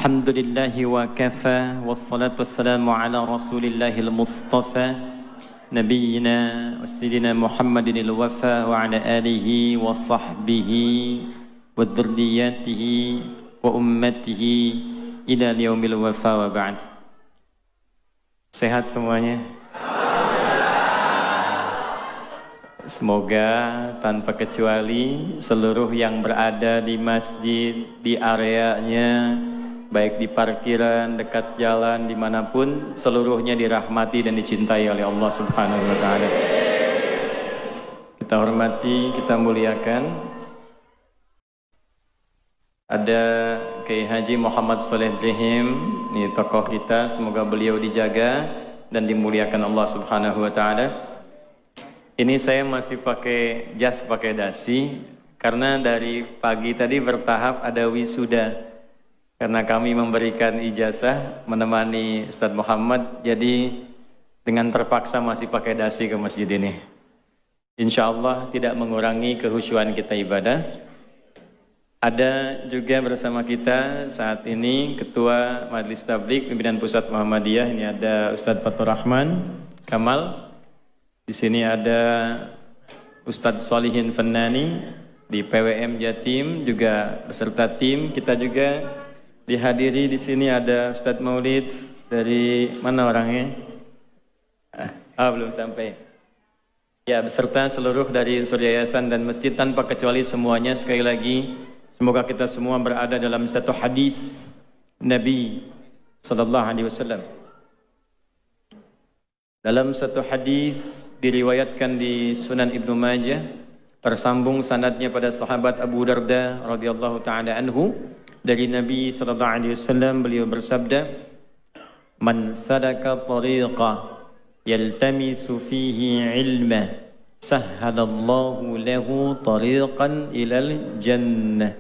Alhamdulillahi wa kafa wassalatu wassalamu ala rasulillahil mustafa nabiyyina wa sayyidina Muhammadinil wafa wa ala alihi wa sahbihi wa dzurriyyatihi wa ummatihi ila yaumil wafa wa ba'd. Sehat semuanya? Semoga tanpa kecuali seluruh yang berada di masjid, di areanya, baik di parkiran, dekat jalan, dimanapun, seluruhnya dirahmati dan dicintai oleh Allah Subhanahu wa Ta'ala. Kita hormati, kita muliakan. Ada Kiai Haji Muhammad Shaleh Drihim, ini tokoh kita, semoga beliau dijaga dan dimuliakan Allah Subhanahu wa Ta'ala. Ini saya masih pakai jas, pakai dasi, karena dari pagi tadi bertahap ada wisuda. Karena kami memberikan ijazah menemani Ustadz Muhammad, jadi dengan terpaksa masih pakai dasi ke masjid ini. Insya Allah tidak mengurangi kehusyuan kita ibadah. Ada juga bersama kita saat ini Ketua Majelis Tabligh Pimpinan Pusat Muhammadiyah. Ini ada Ustadz Fatur Rahman Kamal. Di sini ada Ustadz Solihin Fennani di PWM Jatim juga beserta tim. Kita juga dihadiri di sini ada Ustadz Maulid dari mana orangnya? Belum sampai. Ya, beserta seluruh dari unsur yayasan dan masjid tanpa kecuali semuanya. Sekali lagi, semoga kita semua berada dalam satu hadis Nabi sallallahu alaihi wasallam. Dalam satu hadis diriwayatkan di Sunan Ibnu Majah, tersambung sanadnya pada sahabat Abu Darda radhiyallahu taala anhu, dari Nabi sallallahu alaihi wasallam, beliau bersabda, "Man sadaka tariqa yaltamisu fihi ilma, sahhalallahu lahu tariqan ilal jannah,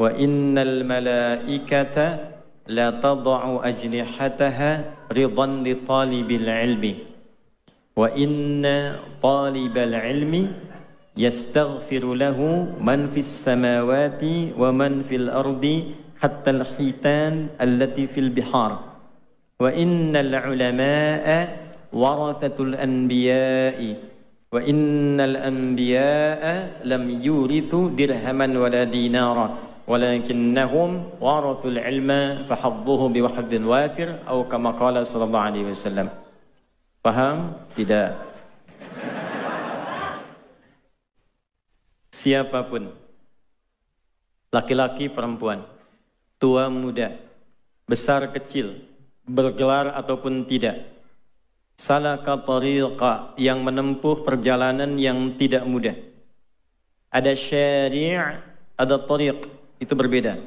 wa innal malaikata la tad'u ajnihataha ridan li talibil ilmi, wa inna talibal ilmi yastaghfiru lahu man fis samawati wa man fil ardi hatta al khitan allati fil bihar, wa innal ulama'a warathatul anbiya'i, wa innal anbiya'a lam yurithu dirhaman wala dinara walakinnahum warathul ilma fahadduhu biwahadin wafir, atau kama qala sallallahu alaihi wasallam." Paham? Tidak. Siapapun, laki-laki perempuan, tua muda, besar kecil, bergelar ataupun tidak, salaka tariqa, yang menempuh perjalanan yang tidak mudah. Ada syari', ada tariq, itu berbeda.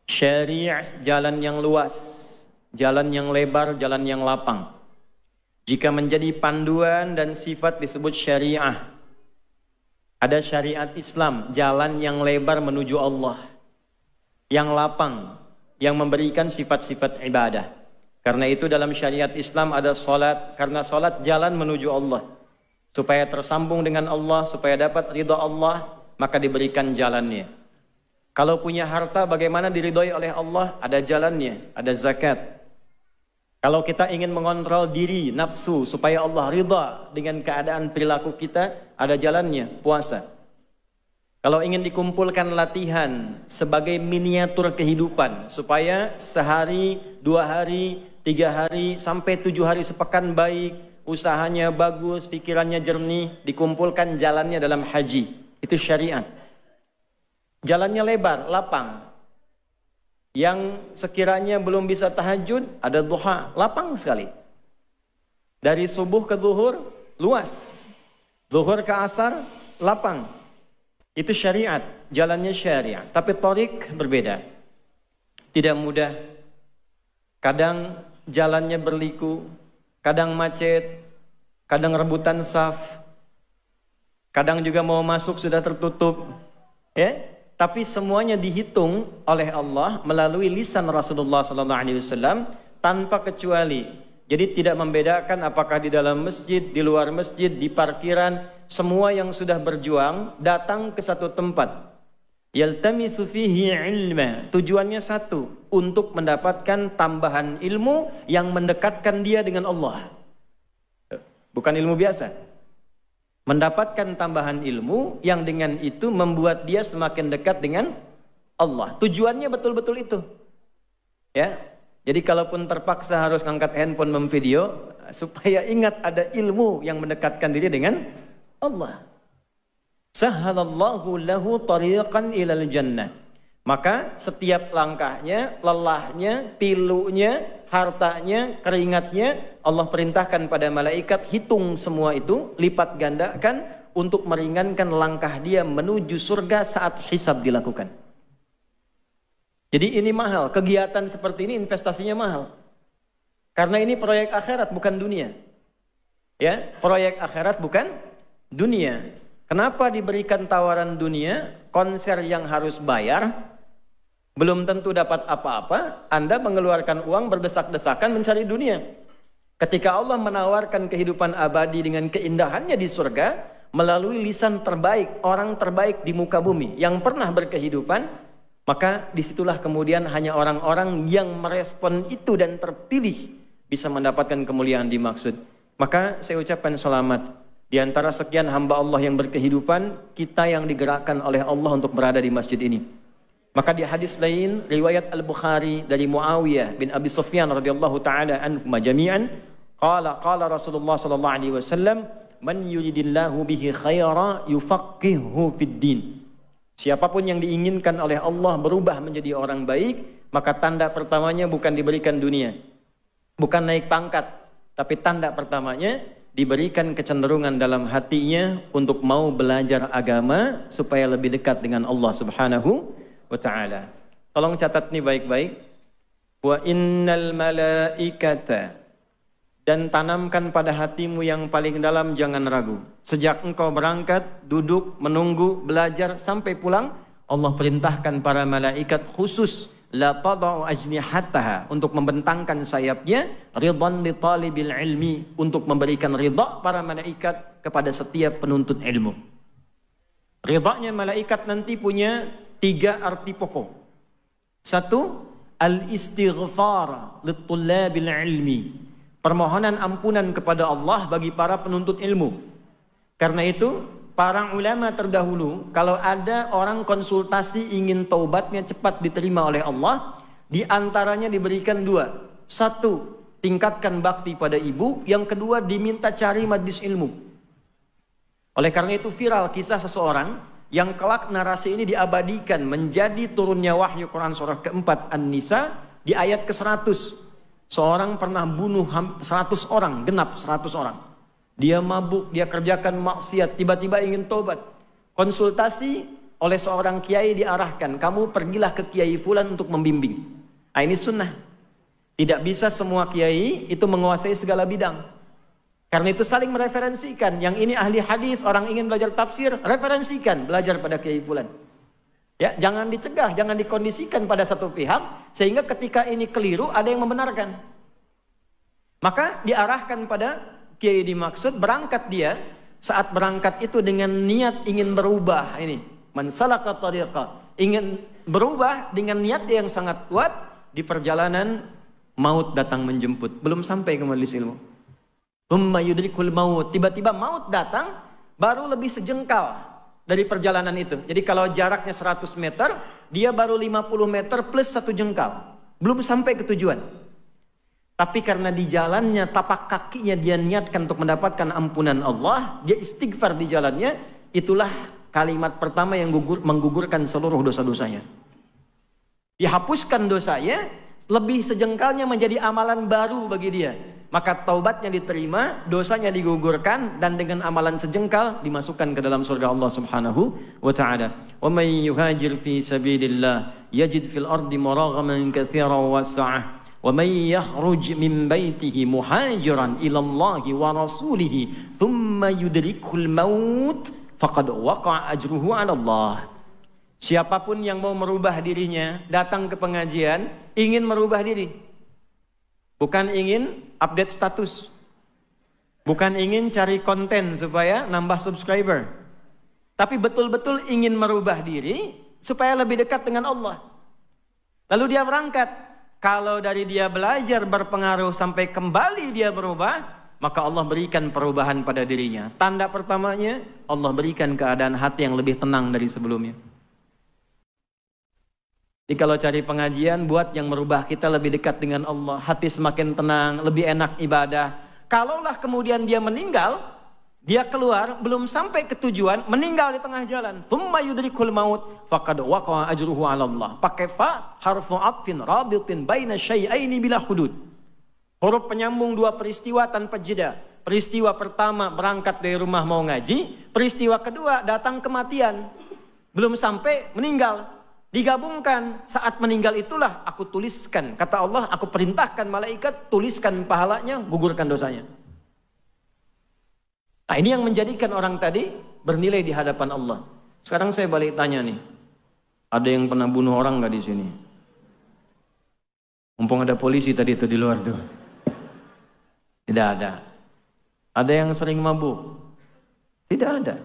Syari' jalan yang luas, jalan yang lebar, jalan yang lapang. Jika menjadi panduan dan sifat disebut syariah. Ada syariat Islam, jalan yang lebar menuju Allah, yang lapang, yang memberikan sifat-sifat ibadah. Karena itu dalam syariat Islam ada salat, karena salat jalan menuju Allah. Supaya tersambung dengan Allah, supaya dapat ridha Allah, maka diberikan jalannya. Kalau punya harta, bagaimana diridhoi oleh Allah? Ada jalannya, ada zakat. Kalau kita ingin mengontrol diri, nafsu, supaya Allah ridha dengan keadaan perilaku kita, ada jalannya, puasa. Kalau ingin dikumpulkan latihan sebagai miniatur kehidupan, supaya sehari, 2 hari, 3 hari, sampai 7 hari sepekan baik, usahanya bagus, pikirannya jernih, dikumpulkan jalannya dalam haji. Itu syariat. Jalannya lebar, lapang. Yang sekiranya belum bisa tahajud, ada duha, lapang sekali. Dari subuh ke zuhur, luas. Zuhur ke asar, lapang. Itu syariat, jalannya syariat. Tapi tariq berbeda. Tidak mudah. Kadang jalannya berliku, kadang macet, kadang rebutan saf, kadang juga mau masuk sudah tertutup. Ya? Tapi semuanya dihitung oleh Allah melalui lisan Rasulullah SAW tanpa kecuali. Jadi tidak membedakan apakah di dalam masjid, di luar masjid, di parkiran. Semua yang sudah berjuang datang ke satu tempat Yaltamisu fihi ilma. Tujuannya satu, untuk mendapatkan tambahan ilmu yang mendekatkan dia dengan Allah. Bukan ilmu biasa. Mendapatkan tambahan ilmu yang dengan itu membuat dia semakin dekat dengan Allah. Tujuannya betul-betul itu. Ya. Jadi kalaupun terpaksa harus ngangkat handphone memvideo, supaya ingat ada ilmu yang mendekatkan diri dengan Allah. Sahalallahu lahu tariqan ilal jannah. Maka setiap langkahnya, lelahnya, pilunya, hartanya, keringatnya, Allah perintahkan pada malaikat, hitung semua itu, lipat gandakan untuk meringankan langkah dia menuju surga saat hisab dilakukan. Jadi ini mahal, kegiatan seperti ini investasinya mahal. Karena ini proyek akhirat bukan dunia. Ya, proyek akhirat bukan dunia. Kenapa diberikan tawaran dunia, konser yang harus bayar, belum tentu dapat apa-apa, Anda mengeluarkan uang berdesak-desakan mencari dunia. Ketika Allah menawarkan kehidupan abadi dengan keindahannya di surga, melalui lisan terbaik, orang terbaik di muka bumi, yang pernah berkehidupan, maka disitulah kemudian hanya orang-orang yang merespon itu dan terpilih, bisa mendapatkan kemuliaan dimaksud. Maka saya ucapkan selamat. Di antara sekian hamba Allah yang berkehidupan, kita yang digerakkan oleh Allah untuk berada di masjid ini. Maka di hadis lain, riwayat Al-Bukhari dari Muawiyah bin Abi Sufyan radhiyallahu taala anhum jami'an, qala Rasulullah sallallahu alaihi wasallam, man yuridillahu bihi khaira yufaqihuhu fid din. Siapapun yang diinginkan oleh Allah berubah menjadi orang baik, maka tanda pertamanya bukan diberikan dunia, bukan naik pangkat, tapi tanda pertamanya diberikan kecenderungan dalam hatinya untuk mau belajar agama supaya lebih dekat dengan Allah Subhanahu wa ta'ala. Tolong catat nih baik-baik. Wa innal malaikata, dan tanamkan pada hatimu yang paling dalam, jangan ragu. Sejak engkau berangkat, duduk, menunggu, belajar sampai pulang, Allah perintahkan para malaikat khusus la tadau ajnihataha, untuk membentangkan sayapnya, ridhan li talibil ilmi, untuk memberikan ridha para malaikat kepada setiap penuntut ilmu. Ridhanya malaikat nanti punya 3 arti pokok. 1, al-istighfar li tullabil ilmi, permohonan ampunan kepada Allah bagi para penuntut ilmu. Karena itu para ulama terdahulu, kalau ada orang konsultasi ingin taubatnya cepat diterima oleh Allah, di antaranya diberikan 2. 1, tingkatkan bakti pada ibu. Yang kedua, diminta cari majlis ilmu. Oleh karena itu viral kisah seseorang yang kelak narasi ini diabadikan menjadi turunnya wahyu Quran surah keempat An-Nisa di ayat ke-100. Seorang pernah bunuh 100 orang, genap 100 orang. Dia mabuk, dia kerjakan maksiat, tiba-tiba ingin tobat. Konsultasi oleh seorang kiai diarahkan, kamu pergilah ke kiai fulan untuk membimbing. Nah, ini sunnah. Tidak bisa semua kiai itu menguasai segala bidang. Karena itu saling mereferensikan. Yang ini ahli hadis, orang ingin belajar tafsir, referensikan, belajar pada kiai fulan. Ya, jangan dicegah, jangan dikondisikan pada satu pihak, sehingga ketika ini keliru ada yang membenarkan. Maka diarahkan pada kiai dimaksud, berangkat dia, saat berangkat itu dengan niat ingin berubah, ini man salaka tariqa, ingin berubah dengan niat yang sangat kuat. Di perjalanan maut datang menjemput, belum sampai ke majelis ilmu. Thumma yudrikul maut, tiba-tiba maut datang, baru lebih sejengkal dari perjalanan itu. Jadi kalau jaraknya 100 meter, dia baru 50 meter plus 1 jengkal, belum sampai ke tujuan. Tapi karena di jalannya, tapak kakinya dia niatkan untuk mendapatkan ampunan Allah, dia istighfar di jalannya, itulah kalimat pertama yang menggugurkan seluruh dosa-dosanya. Dihapuskan dosanya, lebih sejengkalnya menjadi amalan baru bagi dia. Maka taubatnya diterima, dosanya digugurkan, dan dengan amalan sejengkal dimasukkan ke dalam surga Allah Subhanahu wa ta'ala. Wa may yuhajir fi sabilillah yajid fil ardi maraghaman katsiran wa sa'ah. Wa may yakhruj min baitihi muhajiran ila Allah wa rasulih thumma yudrikul maut faqad waqa'a ajruhu 'ala Allah. Siapapun yang mau merubah dirinya, datang ke pengajian ingin merubah diri, bukan ingin update status, bukan ingin cari konten supaya nambah subscriber, tapi betul-betul ingin merubah diri supaya lebih dekat dengan Allah. Lalu dia berangkat. Kalau dari dia belajar berpengaruh sampai kembali dia berubah, maka Allah berikan perubahan pada dirinya. Tanda pertamanya, Allah berikan keadaan hati yang lebih tenang dari sebelumnya. Jadi kalau cari pengajian, buat yang merubah kita lebih dekat dengan Allah. Hati semakin tenang, lebih enak ibadah. Kalaulah kemudian dia meninggal, dia keluar, belum sampai ke tujuan, meninggal di tengah jalan. Thumma yudrikul maut, faqad waqa'a ajruhu 'ala Allah. Pakai fa, harfu 'atfin rabitin baina syai'aini bila hudud. Huruf penyambung dua peristiwa tanpa jeda. Peristiwa pertama berangkat dari rumah mau ngaji, peristiwa kedua datang kematian. Belum sampai meninggal. Digabungkan, saat meninggal itulah aku tuliskan. Kata Allah, aku perintahkan malaikat, tuliskan pahalanya, gugurkan dosanya. Nah, ini yang menjadikan orang tadi bernilai di hadapan Allah. Sekarang saya balik tanya nih, ada yang pernah bunuh orang nggak di sini? Mumpung ada polisi tadi itu di luar tuh. Tidak ada. Ada yang sering mabuk? Tidak ada.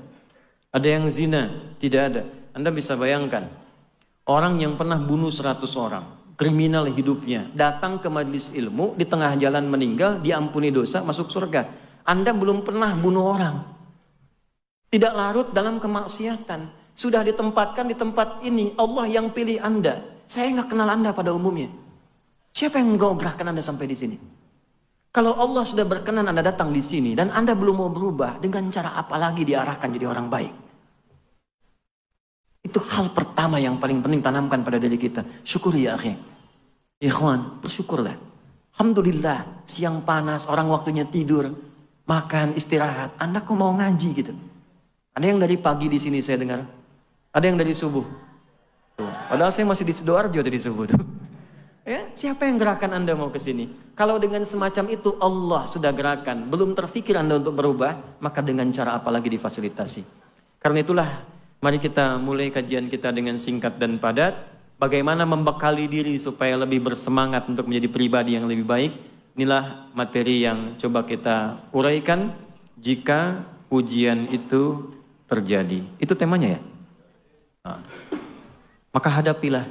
Ada yang zina? Tidak ada. Anda bisa bayangkan, orang yang pernah bunuh 100 orang, kriminal hidupnya, datang ke majelis ilmu, di tengah jalan meninggal, diampuni dosa, masuk surga. Anda belum pernah bunuh orang. Tidak larut dalam kemaksiatan. Sudah ditempatkan di tempat ini. Allah yang pilih Anda. Saya nggak kenal Anda pada umumnya. Siapa yang menggobrakkan Anda sampai di sini? Kalau Allah sudah berkenan Anda datang di sini, dan Anda belum mau berubah, dengan cara apa lagi diarahkan jadi orang baik? Itu hal pertama yang paling penting tanamkan pada diri kita. Syukur ya akhi. Ikhwan, bersyukurlah. Alhamdulillah, siang panas, orang waktunya tidur, makan, istirahat. Anda kok mau ngaji gitu? Ada yang dari pagi di sini saya dengar. Ada yang dari subuh. Tuh. Padahal saya masih di Sidoarjo dari subuh. Tuh. Ya, siapa yang gerakan Anda mau ke sini? Kalau dengan semacam itu Allah sudah gerakan, belum terfikir Anda untuk berubah, maka dengan cara apa lagi difasilitasi? Karena itulah, mari kita mulai kajian kita dengan singkat dan padat. Bagaimana membekali diri supaya lebih bersemangat untuk menjadi pribadi yang lebih baik. Inilah materi yang coba kita uraikan jika ujian itu terjadi. Itu temanya ya? Nah, maka hadapilah.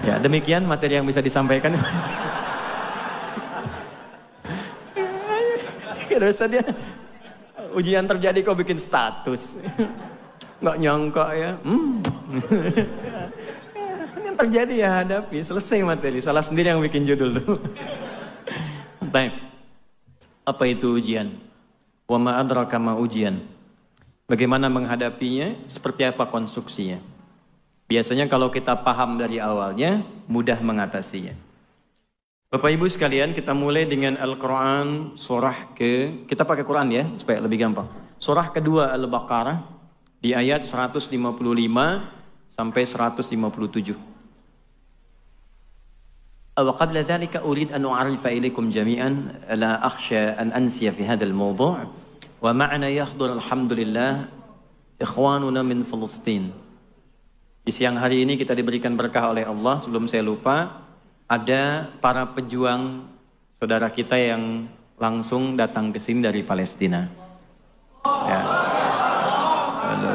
Ya, demikian materi yang bisa disampaikan. Terus tadi ujian terjadi kok bikin status. Nggak nyangka ya. Ini yang terjadi ya hadapi. Selesai materi. Salah sendiri yang bikin judul dulu. Baik. Apa itu ujian? Wa ma adraka ma ujian. Bagaimana menghadapinya? Seperti apa konstruksinya? Biasanya kalau kita paham dari awalnya, mudah mengatasinya. Bapak Ibu sekalian, kita mulai dengan Al-Quran surah kita pakai Quran ya, supaya lebih gampang. Surah kedua Al-Baqarah, di ayat 155 sampai 157. Wa qabla dhalika urid an u'arifa ilaikum jami'an, la akhsha an ansiya fi hadha al-mawdu' wa ma'ana yahdhur alhamdulillah ikhwanuna min Filistin. Di siang hari ini kita diberikan berkah oleh Allah. Sebelum saya lupa, ada para pejuang saudara kita yang langsung datang ke sini dari Palestina. Ya.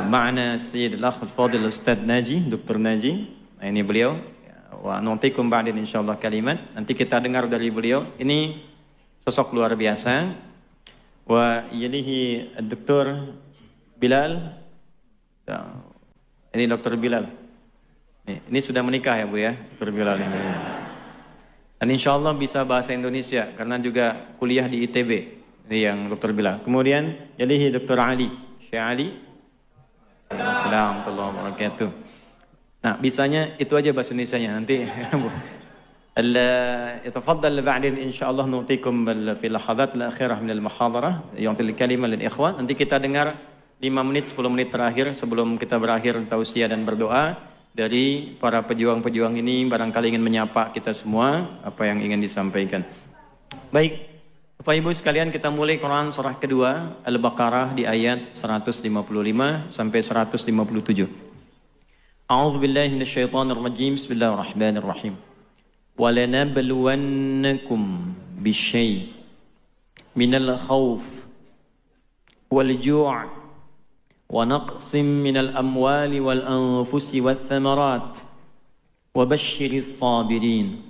Ma'ana Sayyid al-Akh al-Fadil Ustaz Naji, Dr. Naji. Nah, ini beliau. Wa nu'tikum ba'din insyaallah kalimat. Nanti kita dengar dari beliau. Ini sosok luar biasa. Wa yalihi Dr. Bilal. Ini Dr. Bilal. Ini sudah menikah ya Bu ya, Dr. Bilal ini. Dan insya Allah bisa bahasa Indonesia karena juga kuliah di ITB. Ini yang Dr. Bilal. Kemudian jadihi Dr. Ali, Syekh Ali. Assalamualaikum warahmatullahi wabarakatuh. Nah, bisanya itu aja bahasa Indonesianya nanti. يتفضل بعدين إن شاء الله نعطيكم في اللحظات الأخيرة من المحاضرة يعطي الكلمة للإخوان. Nanti kita dengar 5 menit 10 menit terakhir sebelum kita berakhir tausiah dan berdoa dari para pejuang-pejuang ini, barangkali ingin menyapa kita semua apa yang ingin disampaikan. Baik, Bapak Ibu sekalian, kita mulai Quran surah kedua Al-Baqarah di ayat 155 sampai 157. A'udzu billahi minasyaitonir rajim. Bismillahirrahmanirrahim. وَلَنَبْلُوَنَّكُمْ بِالشَّيْءِ مِنَ الْخَوْفِ وَالْجُوعِ wa naqsim minal amwali wal anfusi wath thamarat wa basyyiris sabirin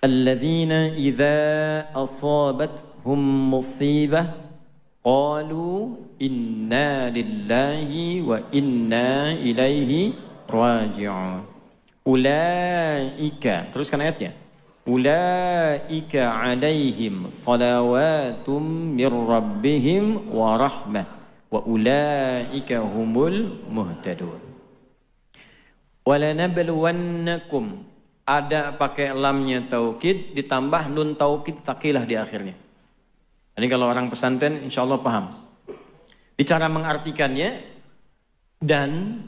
alladzina idza asabathum musibah qalu inna lillahi wa inna ilaihi raji'un. Ulaika, teruskan ayatnya. Ulaika alaihim salawatum mir rabbihim wa rahmah wa ulaika humul muhtadun. Walanabluwannakum, ada pakai lamnya taukid ditambah nun taukid takilah di akhirnya. Jadi kalau orang pesantren insya Allah paham. Bicara mengartikannya, dan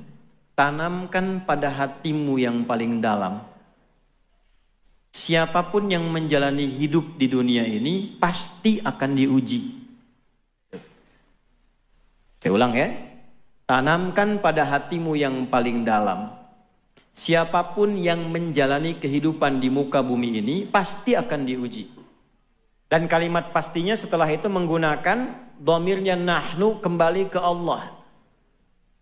tanamkan pada hatimu yang paling dalam. Siapapun yang menjalani hidup di dunia ini pasti akan diuji. Saya ulang ya. Tanamkan pada hatimu yang paling dalam. Siapapun yang menjalani kehidupan di muka bumi ini pasti akan diuji. Dan kalimat pastinya setelah itu menggunakan dhamirnya nahnu kembali ke Allah.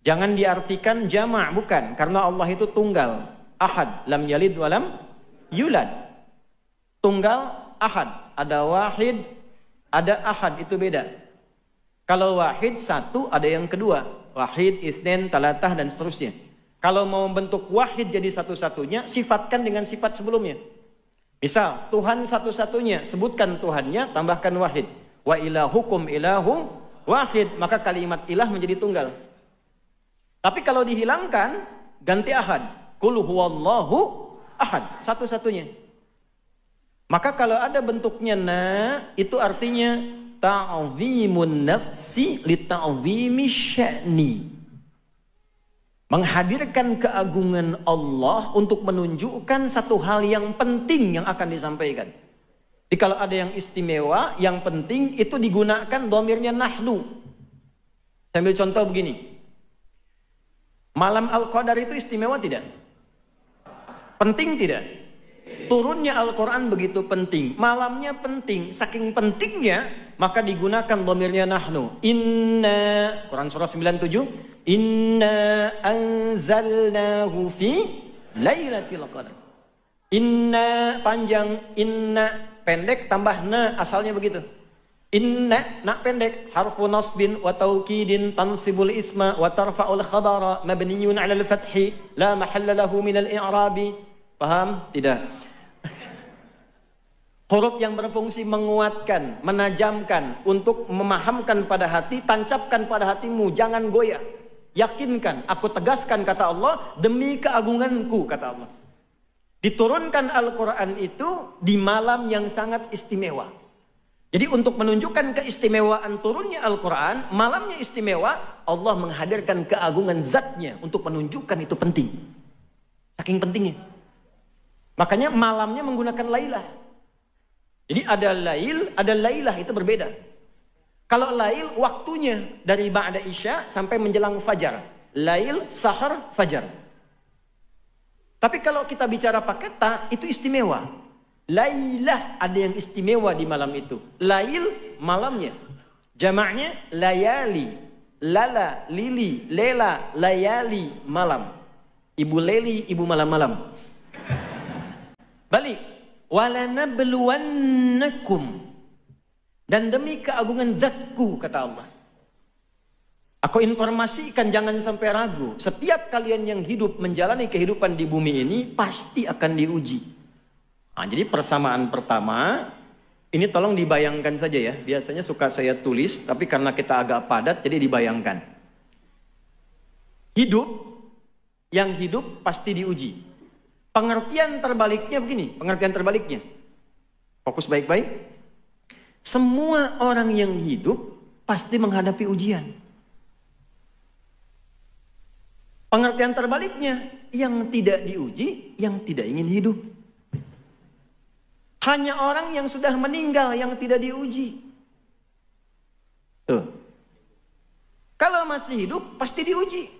Jangan diartikan jama', bukan. Karena Allah itu tunggal. Ahad, lam yalid walam yulad. Tunggal, ahad. Ada wahid, ada ahad, itu beda. Kalau wahid, satu, ada yang kedua. Wahid, isnin, talatah, dan seterusnya. Kalau mau membentuk wahid jadi satu-satunya, sifatkan dengan sifat sebelumnya. Misal, Tuhan satu-satunya, sebutkan Tuhannya, tambahkan wahid. Wa ilahukum ilahu wahid. Maka kalimat ilah menjadi tunggal. Tapi kalau dihilangkan, ganti ahad. Qul huwallahu ahad. Satu-satunya. Maka kalau ada bentuknya na, itu artinya ta'zimun nafsi li ta'zimi sya'ni. Menghadirkan keagungan Allah untuk menunjukkan satu hal yang penting yang akan disampaikan. Jadi kalau ada yang istimewa, yang penting itu digunakan dhamirnya nahnu. Saya ambil contoh begini. Malam Al-Qadar itu istimewa tidak? Penting tidak? Turunnya Al-Quran begitu penting. Malamnya penting. Saking pentingnya, maka digunakan dhamirnya nahnu. Inna, Quran surah 97. Inna anzalnahu fi lailatul qadar. Inna panjang, inna pendek tambah na, asalnya begitu. Inna, na pendek, harfu nasbin wa taukidin tansibul isma wa tarfa'ul khabara mabniyun 'ala al-fathi la mahalla lahu min al-i'rabi. Paham? Tidak. Huruf yang berfungsi menguatkan, menajamkan, untuk memahamkan pada hati, tancapkan pada hatimu, jangan goyah. Yakinkan, aku tegaskan kata Allah, demi keagunganku kata Allah. Diturunkan Al-Quran itu di malam yang sangat istimewa. Jadi untuk menunjukkan keistimewaan turunnya Al-Quran, malamnya istimewa, Allah menghadirkan keagungan zatnya untuk menunjukkan itu penting. Saking pentingnya. Makanya malamnya menggunakan lailah. Jadi ada lail, ada lailah, itu berbeda. Kalau lail waktunya dari ba'da isya sampai menjelang fajar. Lail, sahar, fajar. Tapi kalau kita bicara pakai ta, itu istimewa. Lailah, ada yang istimewa di malam itu. Lail, malamnya. Jamaknya layali. Lala, lili, lela, layali, malam. Ibu leli, ibu malam-malam. Balik. Walanabluwannakum, dan demi keagungan zatku kata Allah. Aku informasikan, jangan sampai ragu. Setiap kalian yang hidup menjalani kehidupan di bumi ini pasti akan diuji. Nah, jadi persamaan pertama ini tolong dibayangkan saja ya. Biasanya suka saya tulis, tapi karena kita agak padat jadi dibayangkan. Yang hidup pasti diuji. Pengertian terbaliknya begini, pengertian terbaliknya. Fokus baik-baik. Semua orang yang hidup pasti menghadapi ujian. Pengertian terbaliknya, yang tidak diuji, yang tidak ingin hidup. Hanya orang yang sudah meninggal yang tidak diuji. Tuh. Kalau masih hidup, pasti diuji.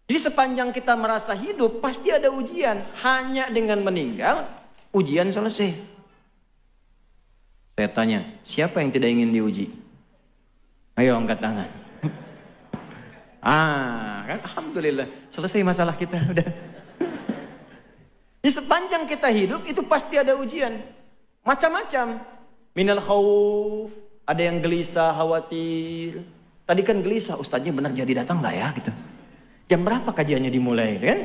Jadi sepanjang kita merasa hidup, pasti ada ujian. Hanya dengan meninggal, ujian selesai. Saya tanya, siapa yang tidak ingin diuji? Ayo angkat tangan. Kan alhamdulillah selesai masalah kita udah. Di sepanjang kita hidup itu pasti ada ujian. Macam-macam. Minal khauf, ada yang gelisah, khawatir. Tadi kan gelisah, ustadznya benar jadi datang nggak ya gitu. Jam berapa kajiannya dimulai kan?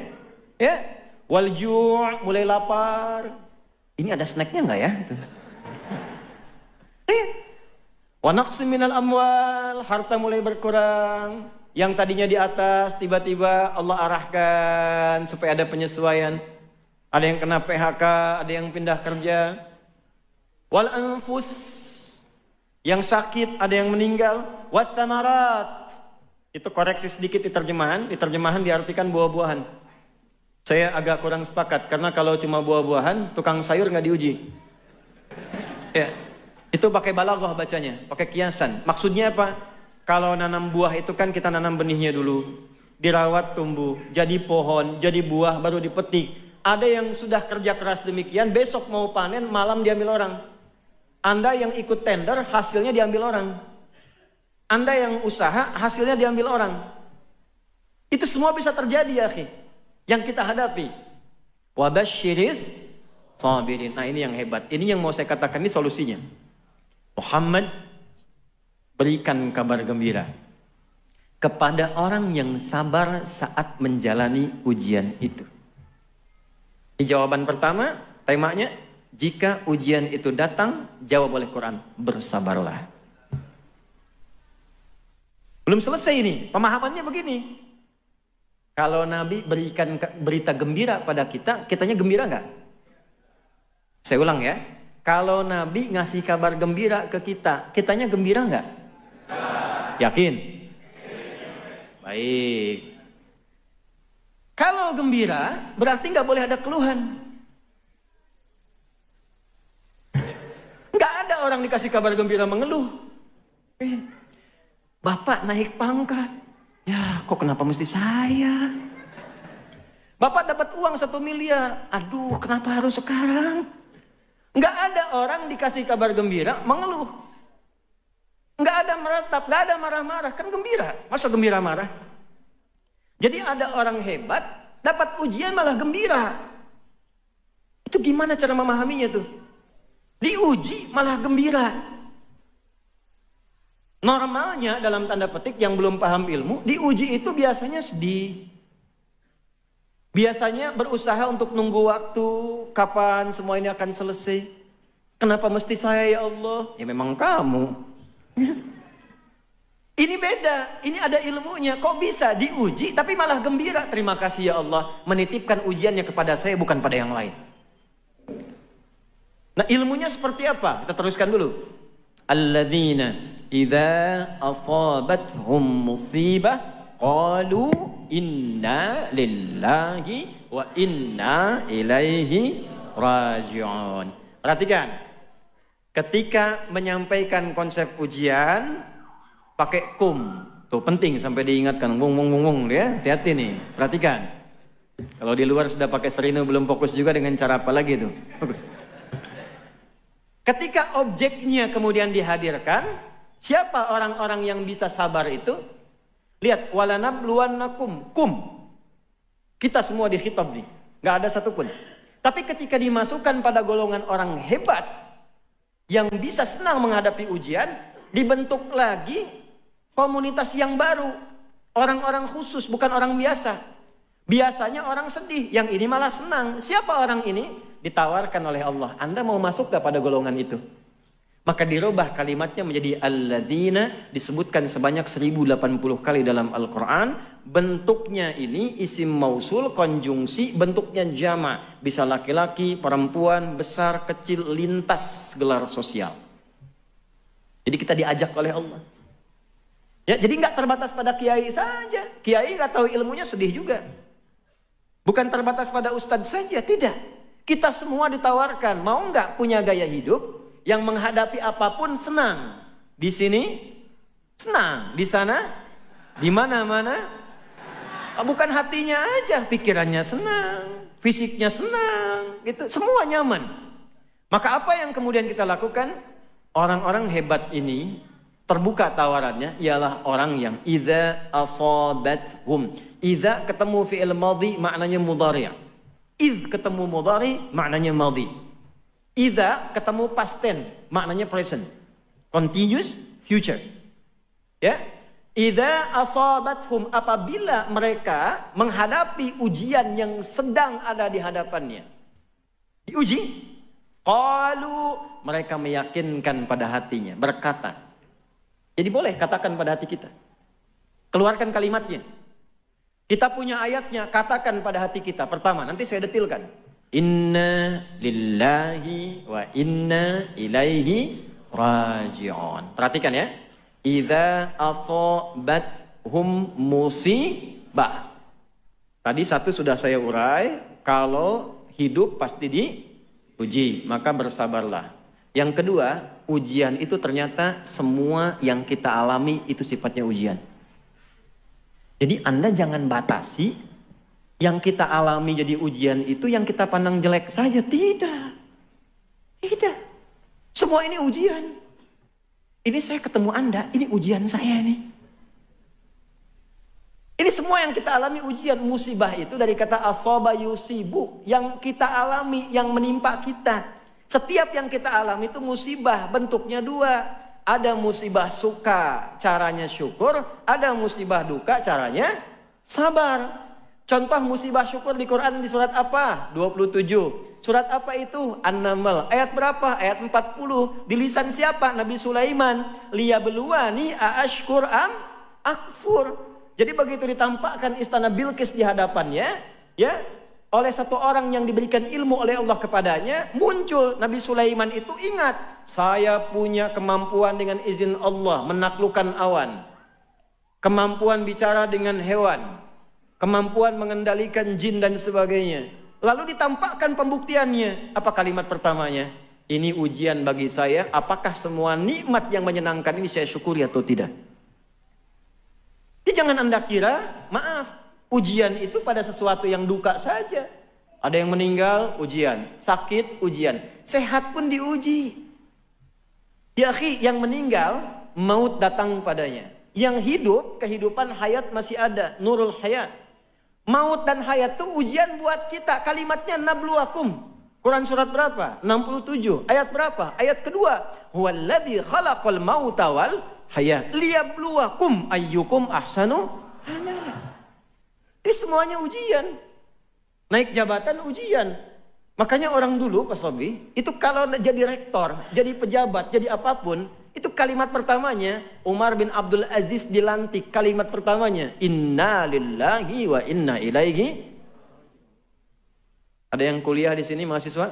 Ya. Wal ju', mulai lapar. Ini ada snacknya nggak ya? Gitu. Wa naqsim minal amwal, harta mulai berkurang. Yang tadinya di atas tiba-tiba Allah arahkan supaya ada penyesuaian. Ada yang kena PHK, ada yang pindah kerja. Wal anfus, yang sakit, ada yang meninggal. Wat thamarat, itu koreksi sedikit di terjemahan. Di terjemahan diartikan buah-buahan. Saya agak kurang sepakat karena kalau cuma buah-buahan, tukang sayur nggak diuji. Ya, itu pakai balaghah bacanya, pakai kiasan. Maksudnya apa? Kalau nanam buah itu kan kita nanam benihnya dulu, dirawat tumbuh, jadi pohon, jadi buah, baru dipetik. Ada yang sudah kerja keras demikian, besok mau panen, malam diambil orang. Anda yang ikut tender, hasilnya diambil orang. Anda yang usaha, hasilnya diambil orang. Itu semua bisa terjadi ya akhi. Yang kita hadapi. Wabasyiris sabirin. Nah ini yang hebat. Ini yang mau saya katakan, ini solusinya. Muhammad, berikan kabar gembira kepada orang yang sabar saat menjalani ujian itu. Di jawaban pertama, temanya, jika ujian itu datang, jawab oleh Quran, bersabarlah. Belum selesai ini, pemahamannya begini. Kalau Nabi berikan berita gembira pada kita, kitanya gembira nggak? Saya ulang ya. Kalau Nabi ngasih kabar gembira ke kita, kitanya gembira nggak? Yakin? Baik. Kalau gembira, berarti nggak boleh ada keluhan. Nggak ada orang dikasih kabar gembira mengeluh. Bapak naik pangkat. Ya, kok kenapa mesti saya? Bapak dapat uang 1 miliar. Aduh, kenapa harus sekarang? Nggak ada orang dikasih kabar gembira mengeluh. Nggak ada meratap, nggak ada marah-marah. Kan gembira, masa gembira marah? Jadi ada orang hebat, dapat ujian malah gembira. Itu gimana cara memahaminya tuh? Diuji malah gembira. Normalnya dalam tanda petik yang belum paham ilmu, diuji itu biasanya sedih. Biasanya berusaha untuk nunggu waktu, kapan semua ini akan selesai. Kenapa mesti saya ya Allah? Ya memang kamu. Ini beda, ini ada ilmunya. Kok bisa diuji tapi malah gembira? Terima kasih ya Allah, menitipkan ujiannya kepada saya bukan pada yang lain. Nah ilmunya seperti apa? Kita teruskan dulu. Alladzina idza asabathum musibah qalu inna lillahi wa inna ilaihi raji'un. Perhatikan. Ketika menyampaikan konsep ujian pakai kum. Tuh penting sampai diingatkan wung ya. Hati-hati nih. Perhatikan. Kalau di luar sudah pakai serino belum fokus juga dengan cara apa lagi tuh? Fokus. Ketika objeknya kemudian dihadirkan, siapa orang-orang yang bisa sabar itu? Lihat, walanabluwannakum, kum. Kita semua dikhitab nih, nggak ada satupun. Tapi ketika dimasukkan pada golongan orang hebat, yang bisa senang menghadapi ujian, dibentuk lagi komunitas yang baru. Orang-orang khusus, bukan orang biasa. Biasanya orang sedih, yang ini malah senang. Siapa orang ini? Ditawarkan oleh Allah. Anda mau masuk gak pada golongan itu? Maka dirubah kalimatnya menjadi alladzina, disebutkan sebanyak 1080 kali dalam Al-Quran. Bentuknya ini isim mausul, konjungsi, bentuknya jama. Bisa laki-laki, perempuan, besar, kecil, lintas gelar sosial. Jadi kita diajak oleh Allah. Ya, jadi nggak terbatas pada kiai saja. Kiai nggak tahu ilmunya sedih juga. Bukan terbatas pada ustadz saja, tidak. Kita semua ditawarkan, mau nggak punya gaya hidup yang menghadapi apapun senang. Di sini senang, di sana, di mana-mana. Bukan hatinya aja, pikirannya senang, fisiknya senang, gitu. Semua nyaman. Maka apa yang kemudian kita lakukan? Orang-orang hebat ini terbuka tawarannya ialah orang yang idza asabathum. Idza ketemu fi'il madhi maknanya mudhari'. Idz ketemu mudhari maknanya madhi. Idza ketemu past tense maknanya present. Continuous future. Ya. Idza asabathum, apabila mereka menghadapi ujian yang sedang ada di hadapannya. Diuji, qalu, mereka meyakinkan pada hatinya, berkata. Jadi boleh katakan pada hati kita. Keluarkan kalimatnya. Kita punya ayatnya, katakan pada hati kita. Pertama, nanti saya detilkan. Inna lillahi wa inna ilaihi raji'un. Perhatikan ya. Idza asabathum musibah. Tadi satu sudah saya urai. Kalau hidup pasti diuji, maka bersabarlah. Yang kedua, ujian itu ternyata semua yang kita alami itu sifatnya ujian. Jadi Anda jangan batasi yang kita alami jadi ujian itu yang kita pandang jelek saja. Tidak. Tidak. Semua ini ujian. Ini saya ketemu Anda, ini ujian saya nih. Ini semua yang kita alami ujian. Musibah itu dari kata asaba yusibu, yang kita alami, yang menimpa kita. Setiap yang kita alami itu musibah, bentuknya dua. Ada musibah suka, caranya syukur. Ada musibah duka, caranya sabar. Contoh musibah syukur di Quran di surat apa? 27. Surat apa itu? An-Naml. Ayat berapa? Ayat 40. Di lisan siapa? Nabi Sulaiman. Liyabluwani aashkur am akfur. Jadi begitu ditampakkan istana Bilqis di hadapannya, ya, oleh satu orang yang diberikan ilmu oleh Allah kepadanya, muncul Nabi Sulaiman itu ingat, saya punya kemampuan dengan izin Allah menaklukkan awan, kemampuan bicara dengan hewan, kemampuan mengendalikan jin dan sebagainya. Lalu ditampakkan pembuktiannya. Apa kalimat pertamanya? Ini ujian bagi saya, apakah semua nikmat yang menyenangkan ini saya syukuri atau tidak? Jadi jangan Anda kira, maaf, ujian itu pada sesuatu yang duka saja. Ada yang meninggal, ujian. Sakit, ujian. Sehat pun diuji. Ya akhi, yang meninggal, maut datang padanya. Yang hidup, kehidupan hayat masih ada. Nurul hayat. Maut dan hayat itu ujian buat kita. Kalimatnya nabluwakum. Quran surat berapa? 67. Ayat berapa? Ayat kedua. Huwaladzi khalaqal mauta wal hayat liyabluwakum ayyukum ahsanu amala. Ini semuanya ujian. Naik jabatan ujian. Makanya orang dulu Pak Sobi, itu kalau jadi rektor, jadi pejabat, jadi apapun, itu kalimat pertamanya, Umar bin Abdul Aziz dilantik, kalimat pertamanya, inna lillahi wa inna ilaihi. Ada yang kuliah di sini mahasiswa?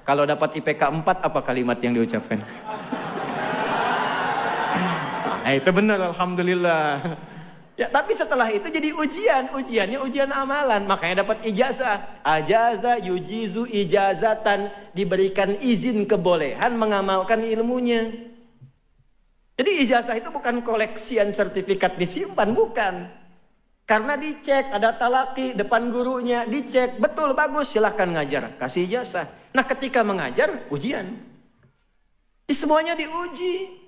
Kalau dapat IPK 4, apa kalimat yang diucapkan? Itu benar, alhamdulillah. Ya, tapi setelah itu jadi ujian. Ujiannya ujian amalan. Makanya dapat ijazah. Ajaza yujizu ijazatan. Diberikan izin kebolehan mengamalkan ilmunya. Jadi ijazah itu bukan koleksian sertifikat disimpan. Bukan. Karena dicek. Ada talaki depan gurunya. Dicek. Betul, bagus. Silahkan ngajar. Kasih ijazah. Nah ketika mengajar, ujian. Semuanya diuji.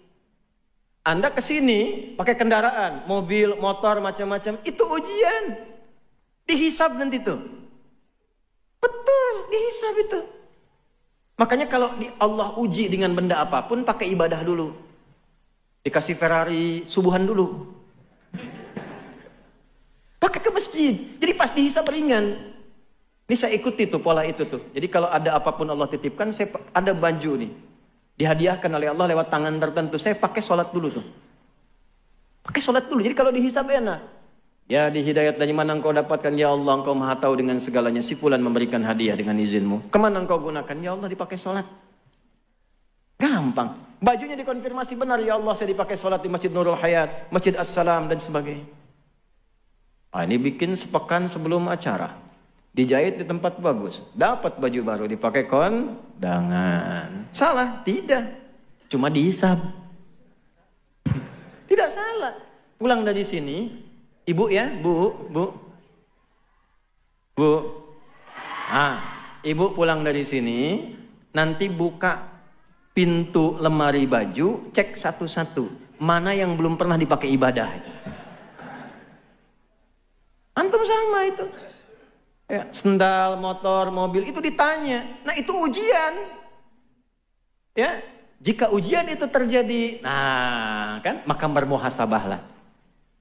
Anda kesini pakai kendaraan, mobil, motor, macam-macam, itu ujian. Dihisab nanti tuh. Betul, dihisab itu. Makanya kalau Allah uji dengan benda apapun, pakai ibadah dulu. Dikasih Ferrari, subuhan dulu. Pakai ke masjid. Jadi pas dihisab ringan. Ini saya ikuti tuh pola itu tuh. Jadi kalau ada apapun Allah titipkan, saya ada baju nih. Dihadiahkan oleh Allah lewat tangan tertentu. Saya pakai sholat dulu tuh. Pakai sholat dulu. Jadi kalau dihisab enak. Ya di hidayat dari mana engkau dapatkan? Ya Allah, engkau maha tahu dengan segalanya. Si fulan memberikan hadiah dengan izinmu. Kemana engkau gunakan? Ya Allah, dipakai sholat. Gampang. Bajunya dikonfirmasi benar. Ya Allah, saya dipakai sholat di Masjid Nurul Hayat, Masjid As-Salam dan sebagainya. Nah, ini bikin sepekan sebelum acara. Dijahit di tempat bagus, dapat baju baru, dipakai kondangan. Salah? Tidak. Cuma dihisab. Tidak salah. Pulang dari sini, ibu ya, bu. Nah, ibu pulang dari sini, nanti buka pintu lemari baju, cek satu-satu. Mana yang belum pernah dipakai ibadah. Antum sama itu. Ya, sendal, motor, mobil itu ditanya. Nah itu ujian. Ya, jika ujian itu terjadi, nah kan, maka bermuhasabahlah.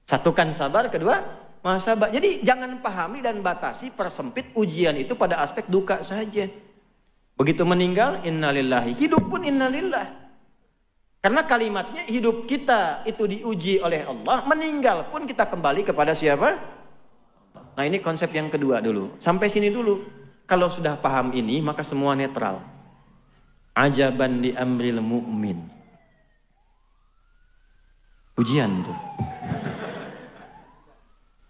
Satu kan sabar, kedua muhasabah. Jadi jangan pahami dan batasi persempit ujian itu pada aspek duka saja. Begitu meninggal, innalillahi. Hidup pun innalillah. Karena kalimatnya hidup kita itu diuji oleh Allah, meninggal pun kita kembali kepada siapa? Nah ini konsep yang kedua dulu. Sampai sini dulu. Kalau sudah paham ini, maka semua netral. Ajaban li amril mu'min. Ujian tuh.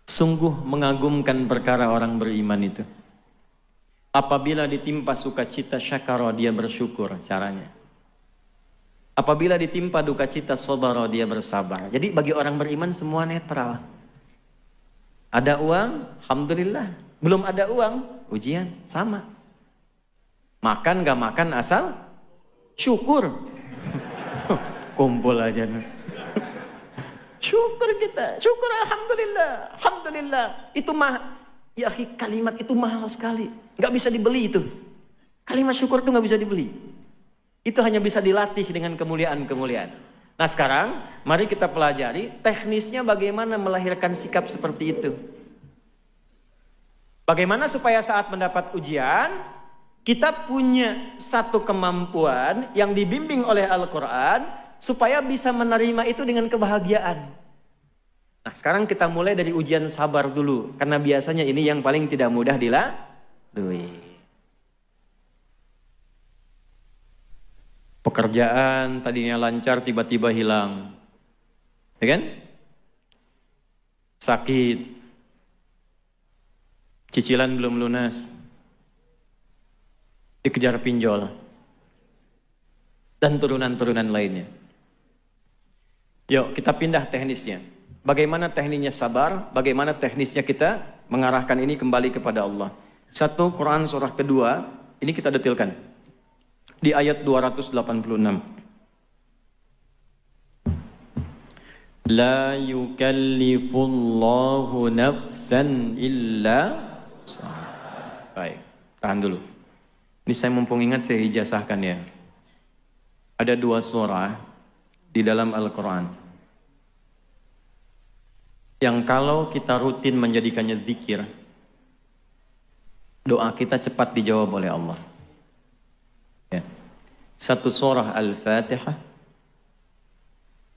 Sungguh mengagumkan perkara orang beriman itu. Apabila ditimpa sukacita syakara, dia bersyukur caranya. Apabila ditimpa duka cita sabara, dia bersabar. Jadi bagi orang beriman semua netral. Ada uang, alhamdulillah. Belum ada uang, ujian, sama. Makan gak makan asal syukur. Kumpul aja. Syukur kita, syukur alhamdulillah. Alhamdulillah. Itu ya kalimat itu mahal sekali. Gak bisa dibeli itu. Kalimat syukur itu gak bisa dibeli. Itu hanya bisa dilatih dengan kemuliaan-kemuliaan. Nah sekarang, mari kita pelajari teknisnya bagaimana melahirkan sikap seperti itu. Bagaimana supaya saat mendapat ujian, kita punya satu kemampuan yang dibimbing oleh Al-Quran, supaya bisa menerima itu dengan kebahagiaan. Nah sekarang kita mulai dari ujian sabar dulu, karena biasanya ini yang paling tidak mudah dilalui. Pekerjaan tadinya lancar tiba-tiba hilang. Ya kan? Sakit. Cicilan belum lunas. Dikejar pinjol. Dan turunan-turunan lainnya. Yuk kita pindah teknisnya. Bagaimana teknisnya sabar, bagaimana teknisnya kita mengarahkan ini kembali kepada Allah. Satu, Quran surah kedua, ini kita detilkan. Di ayat 286. La yukallifullahu nafsan illa. Baik, tahan dulu. Ini saya mumpung ingat saya ijazahkan ya. Ada 2 surah di dalam Al-Quran yang kalau kita rutin menjadikannya zikir, doa kita cepat dijawab oleh Allah. Ya. Satu surah Al-Fatihah.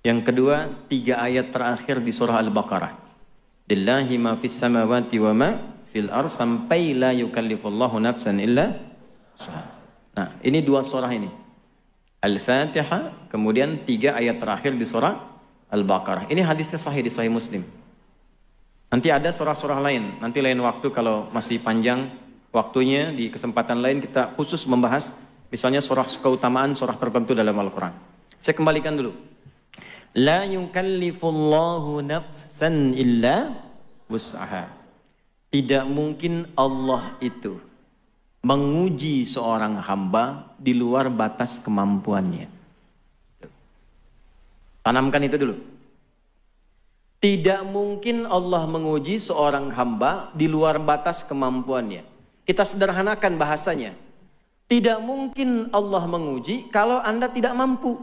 Yang kedua 3 ayat terakhir di surah Al-Baqarah. Lillahi ma fis samawati wa ma fil ardh sampai la yukallifullahu nafsan illa. Nah, ini 2 surah ini. Al-Fatihah, kemudian 3 ayat terakhir di surah Al-Baqarah. Ini hadisnya sahih di Sahih Muslim. Nanti ada surah-surah lain. Nanti lain waktu kalau masih panjang waktunya, di kesempatan lain kita khusus membahas misalnya surah keutamaan surah tertentu dalam Al-Quran. Saya kembalikan dulu. La yukallifullahu nafsan illa wus'aha. Tidak mungkin Allah itu menguji seorang hamba di luar batas kemampuannya. Tanamkan itu dulu. Tidak mungkin Allah menguji seorang hamba di luar batas kemampuannya. Kita sederhanakan bahasanya. Tidak mungkin Allah menguji kalau Anda tidak mampu.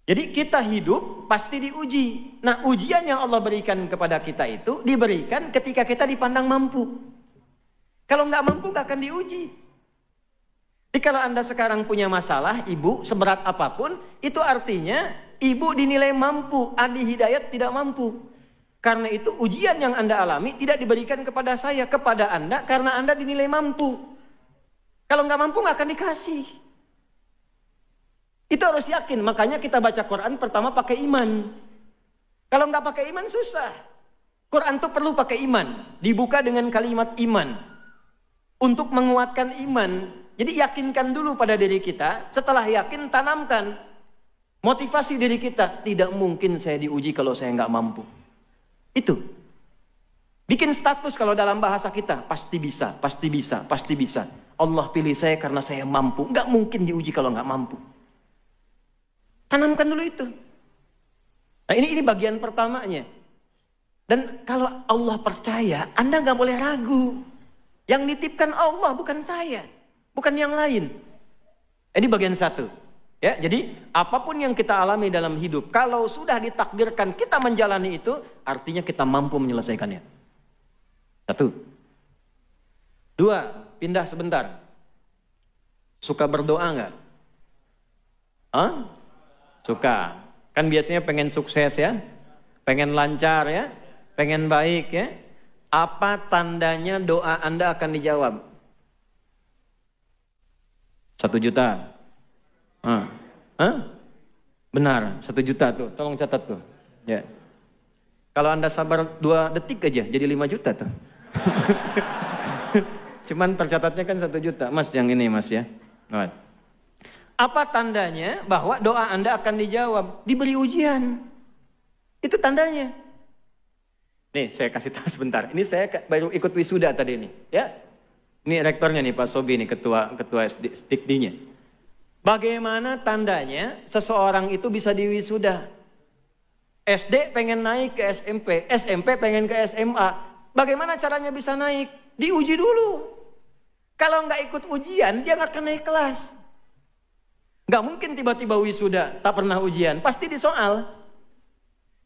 Jadi kita hidup pasti diuji. Nah, ujian yang Allah berikan kepada kita itu diberikan ketika kita dipandang mampu. Kalau nggak mampu nggak akan diuji. Jadi kalau Anda sekarang punya masalah, ibu seberat apapun, itu artinya ibu dinilai mampu, Adi Hidayat tidak mampu. Karena itu ujian yang Anda alami tidak diberikan kepada saya, kepada Anda karena Anda dinilai mampu. Kalau nggak mampu nggak akan dikasih. Itu harus yakin. Makanya kita baca Quran pertama pakai iman. Kalau nggak pakai iman susah. Quran itu perlu pakai iman. Dibuka dengan kalimat iman. Untuk menguatkan iman. Jadi yakinkan dulu pada diri kita. Setelah yakin tanamkan. Motivasi diri kita. Tidak mungkin saya diuji kalau saya nggak mampu. Itu. Bikin status kalau dalam bahasa kita, pasti bisa, pasti bisa, pasti bisa. Allah pilih saya karena saya mampu. Nggak mungkin diuji kalau nggak mampu. Tanamkan dulu itu. Nah ini bagian pertamanya. Dan kalau Allah percaya, Anda nggak boleh ragu. Yang nitipkan Allah bukan saya, bukan yang lain. Ini bagian satu. Ya, jadi apapun yang kita alami dalam hidup, kalau sudah ditakdirkan kita menjalani itu, artinya kita mampu menyelesaikannya. 1. 2, pindah sebentar. Suka berdoa nggak? Suka. Kan biasanya pengen sukses ya, pengen lancar ya, pengen baik ya. Apa tandanya doa Anda akan dijawab? 1 juta. Benar, 1 juta tuh. Tolong catat tuh. Ya. Kalau Anda sabar 2 detik aja, jadi 5 juta tuh. Cuman tercatatnya kan 1 juta. Mas yang ini mas ya. Apa tandanya bahwa doa Anda akan dijawab? Diberi ujian. Itu tandanya. Nih saya kasih tahu sebentar. Ini saya baru ikut wisuda tadi nih. Ya. Ini rektornya nih Pak Sobi nih, ketua SDIK-nya. Bagaimana tandanya seseorang itu bisa diwisuda? SD pengen naik ke SMP, SMP pengen ke SMA. Bagaimana caranya bisa naik? Diuji dulu. Kalau nggak ikut ujian, dia nggak akan naik kelas. Nggak mungkin tiba-tiba wisuda, tak pernah ujian. Pasti disoal.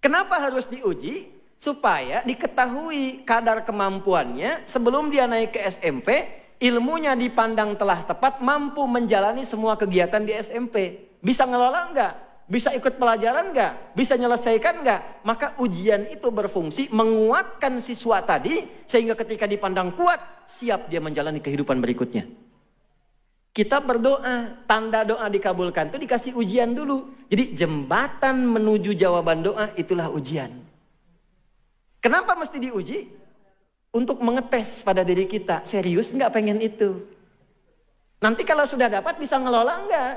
Kenapa harus diuji? Supaya diketahui kadar kemampuannya sebelum dia naik ke SMP, ilmunya dipandang telah tepat, mampu menjalani semua kegiatan di SMP. Bisa ngelola nggak? Bisa ikut pelajaran nggak? Bisa nyelesaikan nggak? Maka ujian itu berfungsi menguatkan siswa tadi, sehingga ketika dipandang kuat, siap dia menjalani kehidupan berikutnya. Kita berdoa, tanda doa dikabulkan itu dikasih ujian dulu. Jadi jembatan menuju jawaban doa itulah ujian. Kenapa mesti diuji? Untuk mengetes pada diri kita, serius nggak pengen itu? Nanti kalau sudah dapat bisa ngelola nggak?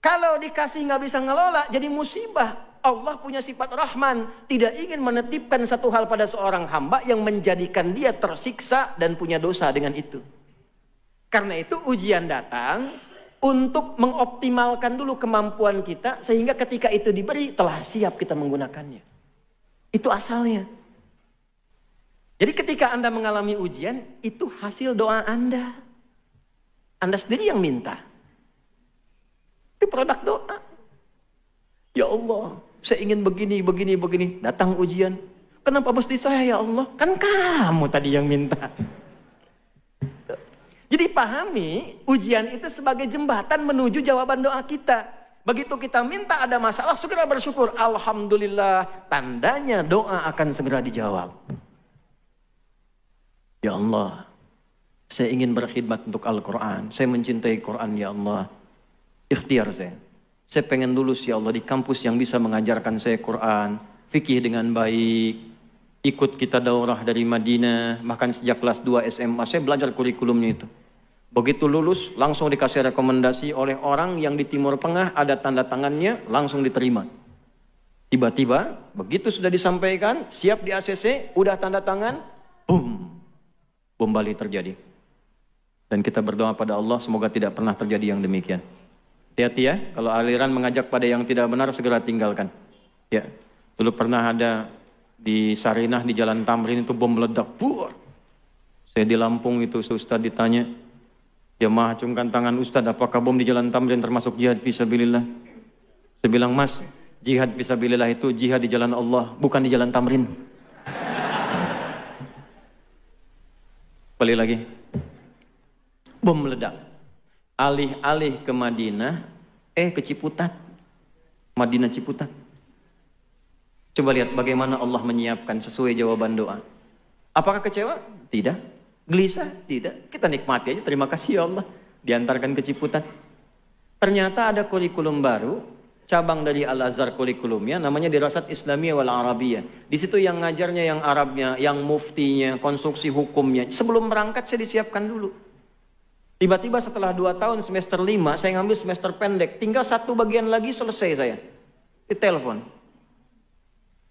Kalau dikasih nggak bisa ngelola, jadi musibah. Allah punya sifat Rahman, tidak ingin menetipkan satu hal pada seorang hamba yang menjadikan dia tersiksa dan punya dosa dengan itu. Karena itu ujian datang untuk mengoptimalkan dulu kemampuan kita, sehingga ketika itu diberi, telah siap kita menggunakannya. Itu asalnya. Jadi ketika Anda mengalami ujian, itu hasil doa Anda. Anda sendiri yang minta. Itu produk doa. Ya Allah, saya ingin begini, begini, begini. Datang ujian. Kenapa mesti saya ya Allah? Kan kamu tadi yang minta. Jadi pahami, ujian itu sebagai jembatan menuju jawaban doa kita. Begitu kita minta ada masalah, segera bersyukur. Alhamdulillah, tandanya doa akan segera dijawab. Ya Allah, saya ingin berkhidmat untuk Al-Quran. Saya mencintai Quran ya Allah. Ikhtiar saya. Saya pengen lulus ya Allah di kampus yang bisa mengajarkan saya Quran, fikih dengan baik. Ikut kita daurah dari Madinah, bahkan sejak kelas 2 SMA saya belajar kurikulumnya itu. Begitu lulus langsung dikasih rekomendasi oleh orang yang di Timur Tengah, ada tanda tangannya, langsung diterima. Tiba-tiba begitu sudah disampaikan, siap di ACC, udah tanda tangan, bom Bali terjadi. Dan kita berdoa pada Allah semoga tidak pernah terjadi yang demikian. Hati-hati ya, kalau aliran mengajak pada yang tidak benar segera tinggalkan. Ya, dulu pernah ada di Sarinah di Jalan Tamrin itu bom meledak. Saya di Lampung itu Ustaz ditanya, jemaah acungkan tangan Ustaz, apakah bom di Jalan Tamrin termasuk jihad fisabilillah? Saya bilang, Mas, jihad fisabilillah itu jihad di jalan Allah, bukan di Jalan Tamrin. Balik lagi. Bom meledak. Alih-alih ke Madinah, ke Ciputat. Madinah Ciputat. Coba lihat bagaimana Allah menyiapkan sesuai jawaban doa. Apakah kecewa? Tidak. Gelisah? Tidak. Kita nikmati aja, terima kasih ya Allah. Diantarkan ke Ciputat. Ternyata ada kurikulum baru, cabang dari Al-Azhar kurikulumnya, namanya Dirasat Islamiyah wal Arabiyah. Di situ yang ngajarnya yang Arabnya, yang muftinya, konstruksi hukumnya. Sebelum berangkat saya disiapkan dulu. Tiba-tiba setelah 2 tahun semester 5, saya ngambil semester pendek. Tinggal 1 bagian lagi selesai saya. Ditelepon.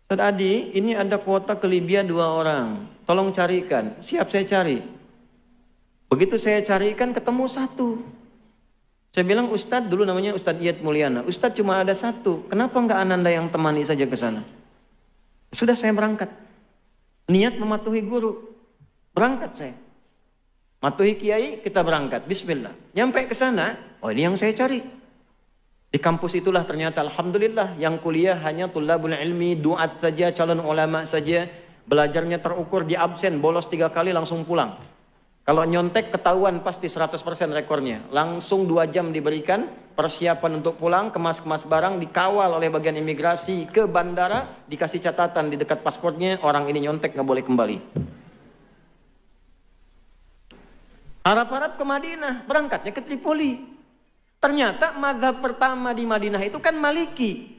Ustaz Adi, ini ada kuota ke Libya 2 orang. Tolong carikan. Siap, saya cari. Begitu saya carikan, ketemu 1. Saya bilang, Ustadz, dulu namanya Ustadz Iyad Mulyana. Ustadz cuma ada 1. Kenapa enggak Ananda yang temani saja ke sana? Sudah, saya berangkat. Niat mematuhi guru. Berangkat saya. Matuhi kiai, kita berangkat. Bismillah. Nyampe ke sana, oh ini yang saya cari. Di kampus itulah ternyata alhamdulillah yang kuliah hanya tulabul ilmi, duat saja, calon ulama saja. Belajarnya terukur di absen, bolos 3 kali langsung pulang. Kalau nyontek ketahuan pasti 100% rekornya. Langsung 2 jam diberikan persiapan untuk pulang, kemas-kemas barang, dikawal oleh bagian imigrasi ke bandara, dikasih catatan di dekat pasportnya, orang ini nyontek nggak boleh kembali. Harap-harap ke Madinah, berangkatnya ke Tripoli. Ternyata mazhab pertama di Madinah itu kan Maliki.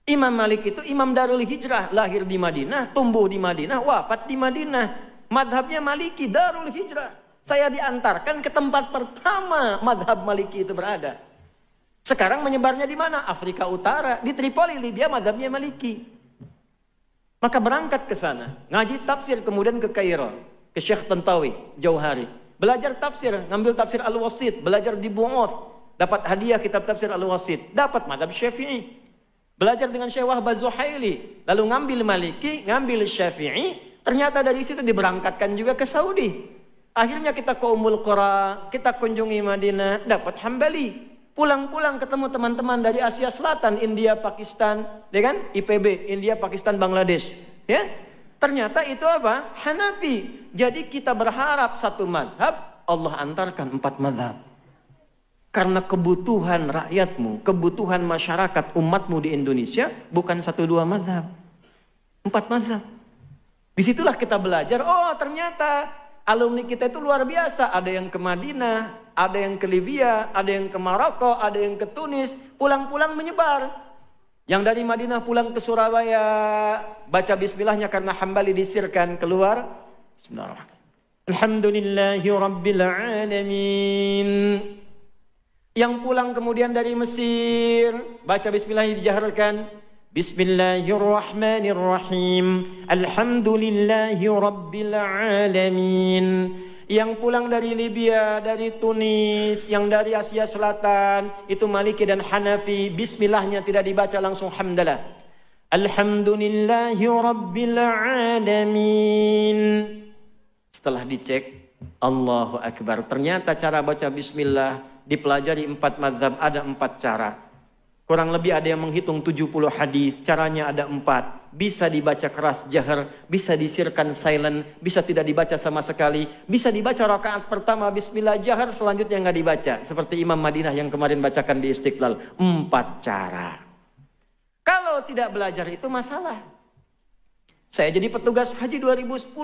Imam Malik itu imam Darul Hijrah, lahir di Madinah, tumbuh di Madinah, wafat di Madinah. Mazhabnya Maliki, Darul Hijrah. Saya diantarkan ke tempat pertama mazhab Maliki itu berada. Sekarang menyebarnya di mana? Afrika Utara, di Tripoli, Libya, mazhabnya Maliki. Maka berangkat ke sana, ngaji tafsir, kemudian ke Kairo, ke Syekh Tantawi, Jauhari. Belajar tafsir, ngambil tafsir Al-Wasit, belajar di Bu'oth. Dapat hadiah kitab tafsir Al-Wasit, dapat mazhab Syafi'i. Belajar dengan Syekh Wahbah Zuhaili, lalu ngambil Maliki, ngambil Syafi'i. Ternyata dari situ diberangkatkan juga ke Saudi. Akhirnya kita ke Ummul Qura, kita kunjungi Madinah, dapat Hambali. Pulang-pulang ketemu teman-teman dari Asia Selatan, India, Pakistan, ya kan? IPB, India, Pakistan, Bangladesh. Ya, ternyata itu apa? Hanafi. Jadi kita berharap satu mazhab, Allah antarkan 4 mazhab. Karena kebutuhan rakyatmu, kebutuhan masyarakat umatmu di Indonesia bukan 1-2 mazhab, 4 mazhab. Disitulah kita belajar, oh ternyata alumni kita itu luar biasa. Ada yang ke Madinah, ada yang ke Libya, ada yang ke Maroko, ada yang ke Tunis. Pulang-pulang menyebar. Yang dari Madinah pulang ke Surabaya, baca bismillahnya karena Hambali disirkan, keluar. Bismillahirrahmanirrahim. Alhamdulillahi Rabbil Alamin. Yang pulang kemudian dari Mesir, baca bismillah dijaharkan. Bismillahirrahmanirrahim. Alhamdulillahi Rabbil Alamin. Yang pulang dari Libya, dari Tunis, yang dari Asia Selatan, itu Maliki dan Hanafi, bismillahnya tidak dibaca langsung hamdalah. Alhamdulillahi Rabbil Alamin. Setelah dicek, Allahu Akbar. Ternyata cara baca bismillah dipelajari 4 mazhab, ada 4 cara. Kurang lebih ada yang menghitung 70 hadis, caranya ada 4. Bisa dibaca keras jahar, bisa disirkan silent, bisa tidak dibaca sama sekali, bisa dibaca rakaat pertama bismillah jahar, selanjutnya nggak dibaca. Seperti Imam Madinah yang kemarin bacakan di Istiqlal. 4 cara. Kalau tidak belajar itu masalah. Saya jadi petugas haji 2010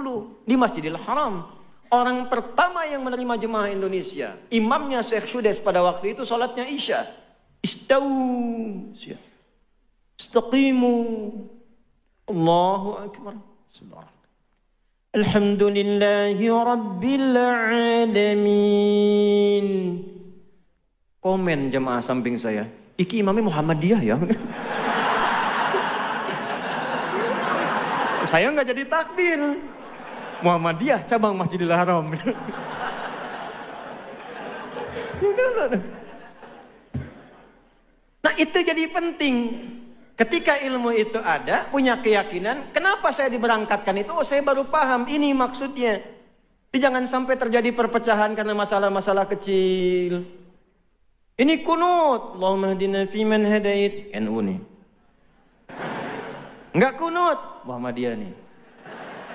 di Masjidil Haram. Orang pertama yang menerima jemaah Indonesia, imamnya Syekh Sudes pada waktu itu sholatnya Isya. Istawu, istaqimu, Allahu Akbar. Alhamdulillahi Rabbil Alamin. Komen jemaah samping saya, iki imamnya Muhammadiyah ya. Saya nggak jadi takbir. Muhammadiyah cabang Masjidil Haram. Nah itu jadi penting. Ketika ilmu itu ada, punya keyakinan, kenapa saya diberangkatkan itu? Oh saya baru paham, ini maksudnya. Jadi jangan sampai terjadi perpecahan karena masalah-masalah kecil. Ini kunut. Allahumma hadina fiman hadait. NU nih. Enggak kunut. Muhammadiyah nih.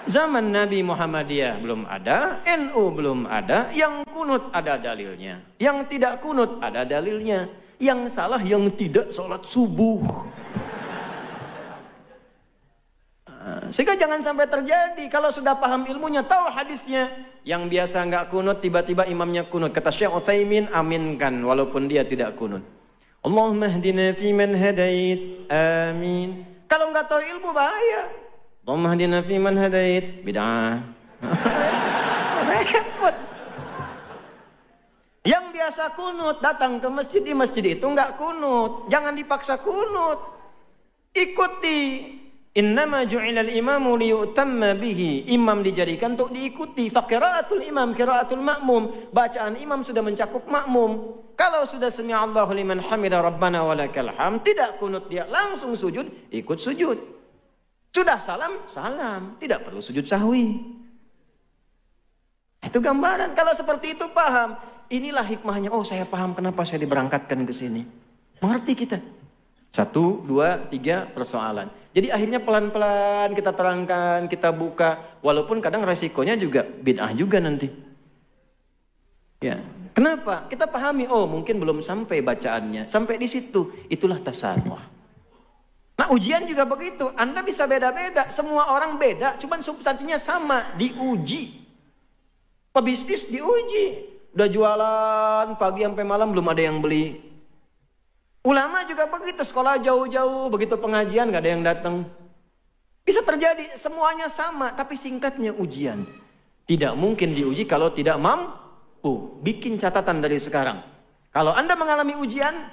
Zaman Nabi Muhammadiyah belum ada, NU belum ada, yang kunut ada dalilnya. Yang tidak kunut ada dalilnya. Yang salah yang tidak sholat subuh. Sehingga jangan sampai terjadi. Kalau sudah paham ilmunya, tahu hadisnya. Yang biasa nggak kunut, tiba-tiba imamnya kunut. Kata Syekh Utsaimin, aminkan walaupun dia tidak kunut. Allahumma hdina fiman hadait. Amin. Kalau nggak tahu ilmu bahaya. Allahumma hdina fiman hadait. Bid'ah. Repot. Yang biasa kunut datang ke masjid, di masjid itu nggak kunut. Jangan dipaksa kunut. Ikuti Innama ju'ilal imamu liyutamma bihi. Imam dijadikan untuk diikuti. Faqiraatul imam qiraatul ma'mum. Bacaan imam sudah mencakup makmum. Kalau sudah sami'allahu liman hamida rabbana walakal hamd, tidak kunut dia, langsung sujud, ikut sujud. Sudah salam, salam, tidak perlu sujud sahwi. Itu gambaran. Kalau seperti itu paham. Inilah hikmahnya. Oh, saya paham kenapa saya diberangkatkan ke sini. Mengerti kita. 1, 2, 3 persoalan. Jadi akhirnya pelan-pelan kita terangkan, kita buka. Walaupun kadang resikonya juga bid'ah juga nanti. Ya. Kenapa? Kita pahami, oh mungkin belum sampai bacaannya. Sampai di situ, itulah tasarruf. Nah ujian juga begitu. Anda bisa beda-beda. Semua orang beda, cuman substansinya sama. Diuji. Pebisnis diuji. Udah jualan pagi sampai malam belum ada yang beli. Ulama juga begitu. Sekolah jauh-jauh, begitu pengajian gak ada yang datang. Bisa terjadi, semuanya sama. Tapi singkatnya ujian. Tidak mungkin diuji kalau tidak mampu. Bikin catatan dari sekarang. Kalau Anda mengalami ujian,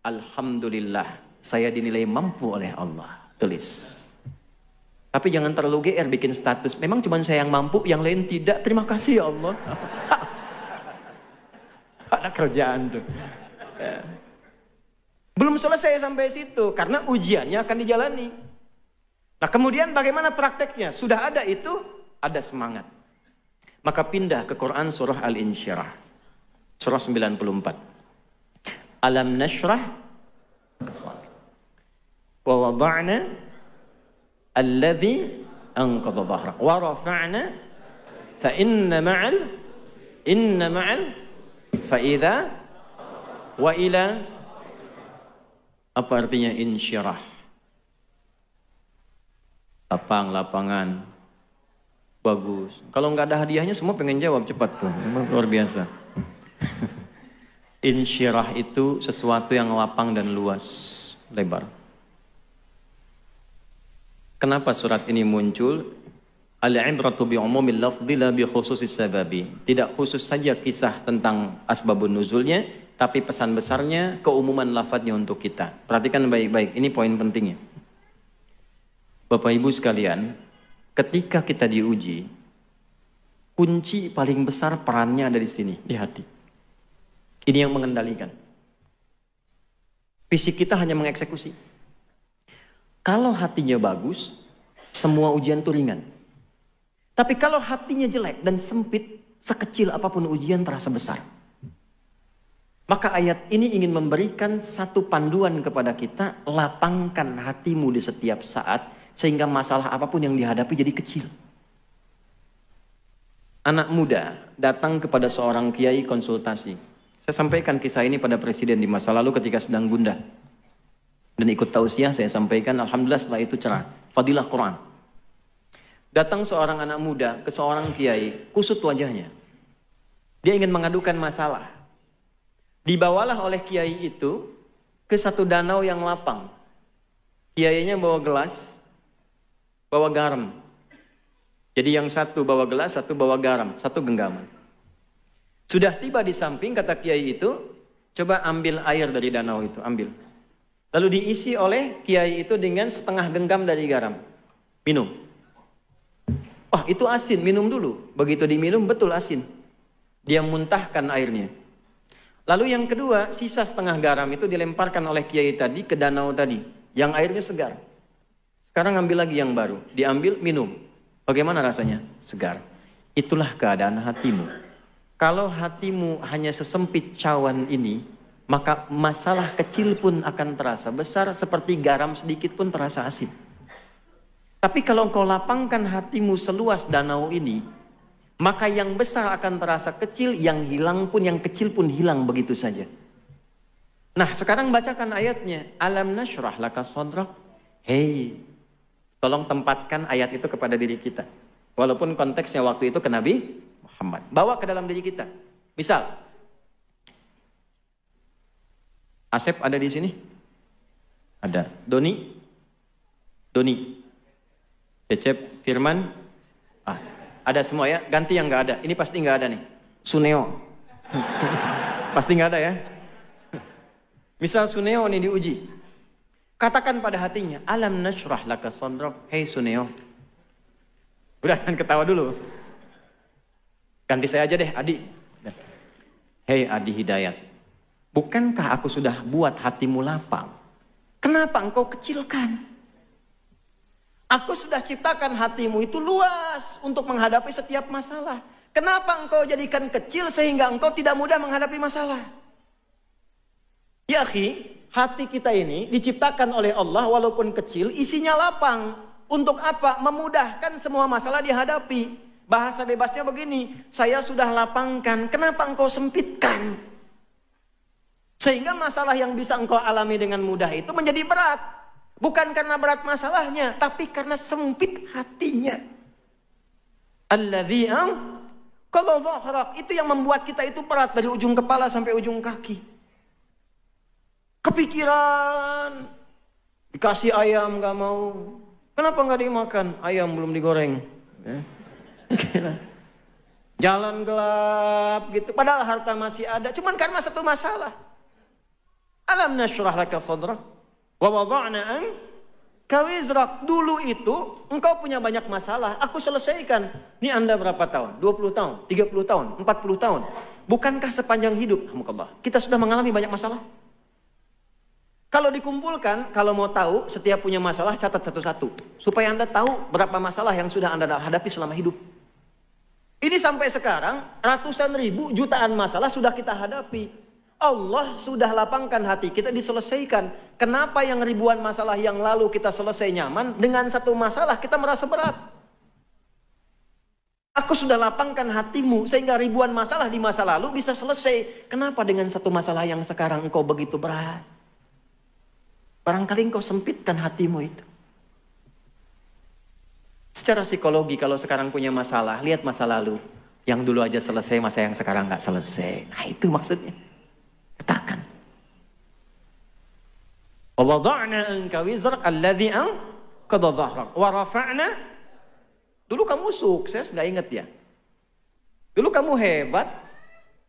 alhamdulillah, saya dinilai mampu oleh Allah. Tulis. Tapi jangan terlalu GR bikin status. Memang cuma saya yang mampu, yang lain tidak. Terima kasih ya Allah. Ada kerjaan tuh. Ya. Belum selesai sampai situ, karena ujiannya akan dijalani. Nah kemudian bagaimana prakteknya? Sudah ada itu, ada semangat. Maka pindah ke Quran surah Al-Insyirah. Surah 94. Alam nashrah wa wada'na alladhi anqadha dhahrak wa rafa'na fa inna ma'al fa idza wa ila. Apa artinya insyirah? Lapangan. Bagus. Kalau nggak ada hadiahnya semua pengen jawab cepat tuh. Memang luar biasa. Insyirah itu sesuatu yang lapang dan luas, lebar. Kenapa surat ini muncul? Al-ibratu bi umumil lafdhi la bi khususis sababi. Tidak khusus saja kisah tentang asbabun nuzulnya, tapi pesan besarnya keumuman lafadznya untuk kita. Perhatikan baik-baik, ini poin pentingnya. Bapak Ibu sekalian, ketika kita diuji, kunci paling besar perannya ada di sini, di hati. Ini yang mengendalikan. Fisik kita hanya mengeksekusi. Kalau hatinya bagus, semua ujian itu ringan. Tapi kalau hatinya jelek dan sempit, sekecil apapun ujian terasa besar. Maka ayat ini ingin memberikan satu panduan kepada kita, lapangkan hatimu di setiap saat, sehingga masalah apapun yang dihadapi jadi kecil. Anak muda datang kepada seorang kiai konsultasi. Saya sampaikan kisah ini pada presiden di masa lalu ketika sedang gundah. Dan ikut tausiah saya sampaikan, alhamdulillah setelah itu cerah. Fadilah Quran. Datang seorang anak muda ke seorang kiai, kusut wajahnya. Dia ingin mengadukan masalah. Dibawalah oleh kiai itu ke satu danau yang lapang. Kiainya bawa gelas, bawa garam. Jadi yang satu bawa gelas, satu bawa garam, satu genggaman. Sudah tiba di samping, kata kiai itu, coba ambil air dari danau itu, ambil. Lalu diisi oleh kiai itu dengan setengah genggam dari garam. Minum. Wah, itu asin, minum dulu. Begitu diminum, betul asin. Dia muntahkan airnya. Lalu yang kedua, sisa setengah garam itu dilemparkan oleh kiai tadi ke danau tadi, yang airnya segar. Sekarang ambil lagi yang baru, diambil, minum. Bagaimana rasanya? Segar. Itulah keadaan hatimu. Kalau hatimu hanya sesempit cawan ini, maka masalah kecil pun akan terasa besar, seperti garam sedikit pun terasa asin. Tapi kalau engkau lapangkan hatimu seluas danau ini, maka yang besar akan terasa kecil, yang hilang pun, yang kecil pun hilang begitu saja. Nah, sekarang bacakan ayatnya. Alam nashrah laka sadrak. Hei, tolong tempatkan ayat itu kepada diri kita. Walaupun konteksnya waktu itu ke Nabi Muhammad. Bawa ke dalam diri kita. Misal, Asep ada di sini? Ada. Doni? Cecep, Firman? Ada semua ya? Ganti yang nggak ada. Ini pasti nggak ada nih. Suneo. Pasti nggak ada ya? Misal Suneo nih diuji. Katakan pada hatinya, alam nashrah laka sadrak. Hei Suneo. Udah, jangan ketawa dulu. Ganti saya aja deh, Adi. Hei Adi Hidayat. Bukankah aku sudah buat hatimu lapang? Kenapa engkau kecilkan? Aku sudah ciptakan hatimu itu luas untuk menghadapi setiap masalah. Kenapa engkau jadikan kecil sehingga engkau tidak mudah menghadapi masalah? Ya akhi, hati kita ini diciptakan oleh Allah walaupun kecil, isinya lapang. Untuk apa? Memudahkan semua masalah dihadapi. Bahasa bebasnya begini, saya sudah lapangkan, kenapa engkau sempitkan? Sehingga masalah yang bisa engkau alami dengan mudah itu menjadi berat. Bukan karena berat masalahnya, tapi karena sempit hatinya. Alladzi kalau dhahrak, itu yang membuat kita itu berat dari ujung kepala sampai ujung kaki. Kepikiran, dikasih ayam gak mau. Kenapa gak dimakan? Ayam belum digoreng. Jalan gelap gitu. Padahal harta masih ada. Cuman karena satu masalah. Alam nashrah laka sadrak wa wada'na anka wizrak. Dulu itu engkau punya banyak masalah. Aku selesaikan. Ini Anda berapa tahun? 20 tahun, 30 tahun, 40 tahun. Bukankah sepanjang hidup? Alhamdulillah, kita sudah mengalami banyak masalah. Kalau dikumpulkan, kalau mau tahu, setiap punya masalah catat satu-satu. Supaya Anda tahu berapa masalah yang sudah Anda hadapi selama hidup. Ini sampai sekarang, ratusan ribu, jutaan masalah sudah kita hadapi. Allah sudah lapangkan hati kita, diselesaikan. Kenapa yang ribuan masalah yang lalu kita selesai nyaman, dengan satu masalah kita merasa berat? Aku sudah lapangkan hatimu, sehingga ribuan masalah di masa lalu bisa selesai. Kenapa dengan satu masalah yang sekarang engkau begitu berat? Barangkali engkau sempitkan hatimu itu. Secara psikologi kalau sekarang punya masalah, lihat masa lalu. Yang dulu aja selesai, masa yang sekarang nggak selesai. Nah itu maksudnya. Katakan. Wa wada'na anka wizrak alladhi anqadha dhahrak wa rafa'na. Dulu kamu sukses, nggak inget ya? Dulu kamu hebat.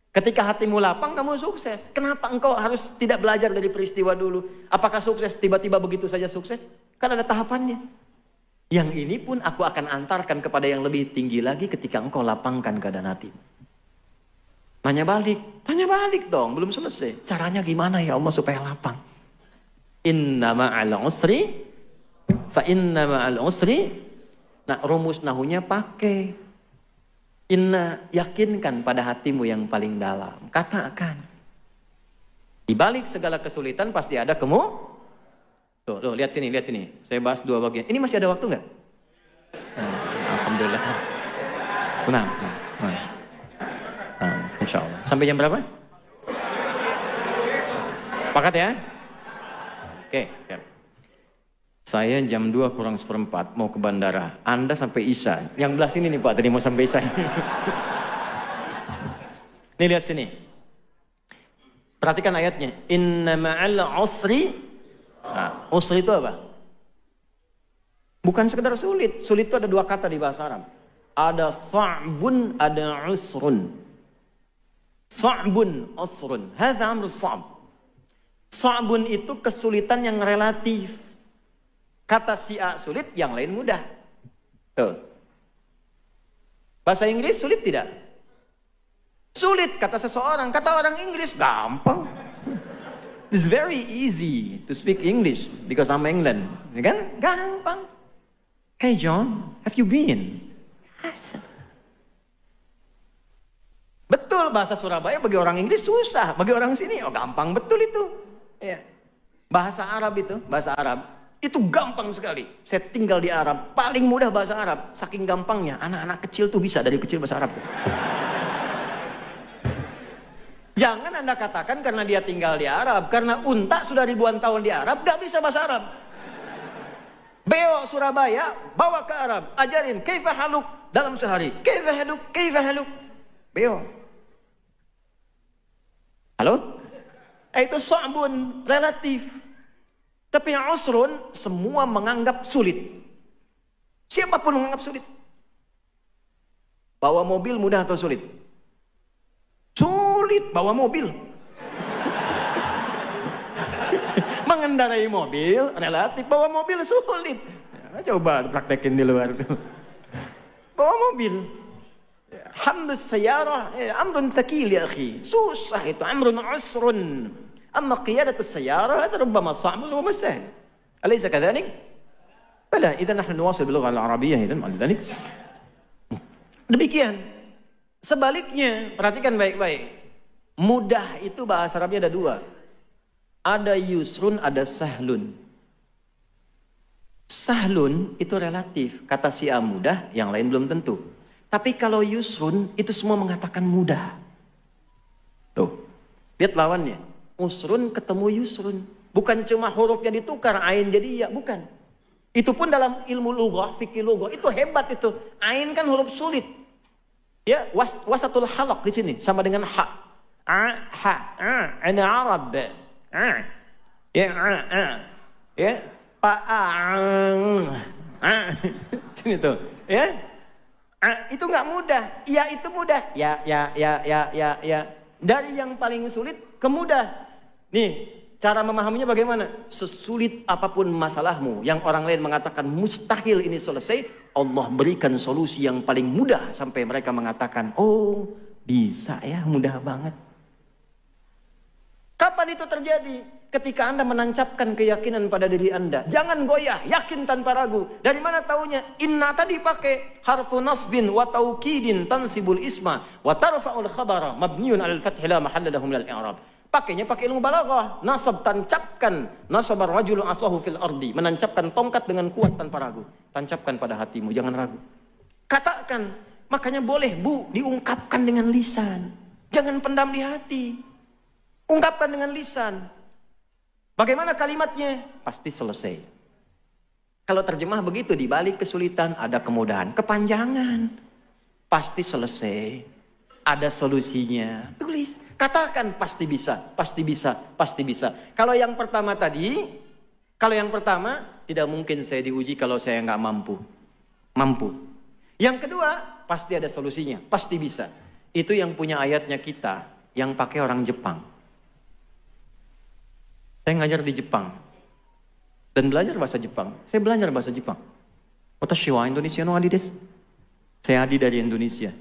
Ketika hatimu lapang, kamu sukses. Kenapa engkau harus tidak belajar dari peristiwa dulu? Apakah sukses tiba-tiba begitu saja sukses? Kan ada tahapannya. Yang ini pun aku akan antarkan kepada yang lebih tinggi lagi ketika engkau lapangkan keadaan hatimu. Tanya balik dong, belum selesai. Caranya gimana ya Allah supaya lapang? Inna ma'al usri, fa inna ma'al usri. Nah, rumus nahunya pakai. Inna, yakinkan pada hatimu yang paling dalam. Katakan. Di balik segala kesulitan pasti ada Tuh, lihat sini. Saya bahas dua bagian. Ini masih ada waktu nggak? Alhamdulillah. Tenang. Insya Allah. Sampai jam berapa? Sepakat ya? Oke, siap. Saya jam 2 kurang seperempat mau ke bandara. Anda sampai Isya. Yang belah sini nih Pak, tadi mau sampai Isya. Nih lihat sini. Perhatikan ayatnya. Inna ma'al usri. Nah, usri itu apa? Bukan sekedar sulit. Sulit itu ada dua kata di bahasa Arab. Ada sa'bun, ada usrun. Sa'bun, usrun. Hadza amrus sa'b. Sa'bun itu kesulitan yang relatif. Kata si A sulit, yang lain mudah. Tuh. Bahasa Inggris sulit tidak? Sulit, kata seseorang. Kata orang Inggris, gampang. It's very easy to speak English because I'm England. Ya kan? Gampang. Hey John, have you been? Betul, bahasa Surabaya bagi orang Inggris susah. Bagi orang sini, oh gampang betul itu. Ya. Bahasa Arab itu, bahasa Arab. Itu gampang sekali. Saya tinggal di Arab, paling mudah bahasa Arab. Saking gampangnya, anak-anak kecil tuh bisa dari kecil bahasa Arab. Jangan Anda katakan karena dia tinggal di Arab. Karena unta sudah ribuan tahun di Arab, gak bisa bahasa Arab. Beo Surabaya, bawa ke Arab. Ajarin, kaifa haluk dalam sehari. Kaifa haluk. Beo. Halo? Itu so'bun, relatif. Tapi yang usrun, semua menganggap sulit. Siapapun menganggap sulit. Bawa mobil mudah atau sulit? Sulit bawa mobil. mengendarai mobil relatif, bawa mobil sulit. Ya, coba praktekin di luar tuh. Bawa mobil. Hamdus sayyarah amrun thaqil ya akhi. Susah itu, amrun usrun. Amma qiyadatus sayyarah hada rubbama sa'bun wa masahil. Alaysa kadhalik? Bala, idzan nahnu nuwasil bil lughah al-arabiyyah idzan ma'al demikian. Sebaliknya, perhatikan baik-baik. Mudah itu bahasa Arabnya ada dua. Ada yusrun, ada sahlun. Sahlun itu relatif. Kata si A mudah, yang lain belum tentu. Tapi kalau yusrun, itu semua mengatakan mudah. Tuh, lihat lawannya. Usrun ketemu yusrun. Bukan cuma hurufnya ditukar, ain jadi ya, bukan. Itu pun dalam ilmu lughah, fikih lughah, itu hebat itu. Ain kan huruf sulit. Ya, wasatul halaq di sini sama dengan ha. Ana Arab. Ya, sini tuh, ya. Itu nggak mudah. Ya itu mudah. Ya. Dari yang paling sulit ke mudah. Nih, cara memahaminya bagaimana? Sesulit apapun masalahmu yang orang lain mengatakan mustahil ini selesai, Allah berikan solusi yang paling mudah sampai mereka mengatakan, oh bisa ya, mudah banget. Kapan itu terjadi? Ketika Anda menancapkan keyakinan pada diri Anda. Jangan goyah, yakin tanpa ragu. Dari mana taunya? Inna tadi pakai harfu nasbin wa taukidin tansibul isma wa tarfa'ul khabara mabniun 'alal fathi la mahalla lahu minal i'rab. Pakainya pakai ilmu balaghah. Nasab, tancapkan. Nasabar rajulu asahu fil ardi. Menancapkan tongkat dengan kuat tanpa ragu. Tancapkan pada hatimu, jangan ragu. Katakan. Makanya boleh Bu, diungkapkan dengan lisan. Jangan pendam di hati. Ungkapkan dengan lisan. Bagaimana kalimatnya? Pasti selesai. Kalau terjemah begitu, di balik kesulitan ada kemudahan. Kepanjangan. Pasti selesai. Ada solusinya. Tulis. Katakan pasti bisa, pasti bisa, pasti bisa. Kalau yang pertama tadi, tidak mungkin saya diuji kalau saya nggak mampu. Mampu. Yang kedua, pasti ada solusinya, pasti bisa. Itu yang punya ayatnya kita, yang pakai orang Jepang. Saya ngajar di Jepang dan belajar bahasa Jepang. Saya belajar bahasa Jepang. Watashi wa Indonesia no adi desu. Saya adi dari Indonesia.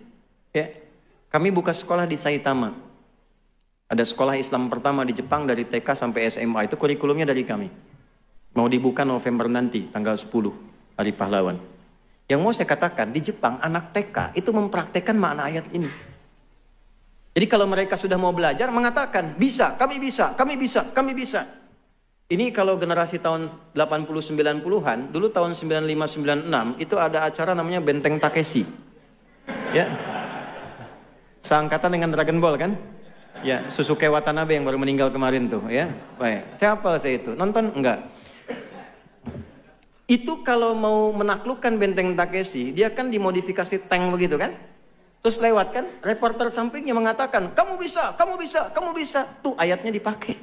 Ya, kami buka sekolah di Saitama. Ada sekolah Islam pertama di Jepang dari TK sampai SMA. Itu kurikulumnya dari kami. Mau dibuka November nanti, tanggal 10, Hari Pahlawan. Yang mau saya katakan, di Jepang anak TK itu mempraktekkan makna ayat ini. Jadi kalau mereka sudah mau belajar, mengatakan, bisa, kami bisa, kami bisa, kami bisa. Ini kalau generasi tahun 80-90-an, dulu tahun 95-96, itu ada acara namanya Benteng Takeshi. Ya. Seangkatan dengan Dragon Ball kan? Ya, Susuke Watanabe yang baru meninggal kemarin tuh, ya. Baik. Saya hafal saya itu. Nonton? Enggak. Itu kalau mau menaklukkan Benteng Takeshi, dia kan dimodifikasi tank begitu kan? Terus lewat kan, reporter sampingnya mengatakan, kamu bisa, kamu bisa, kamu bisa. Tuh ayatnya dipakai.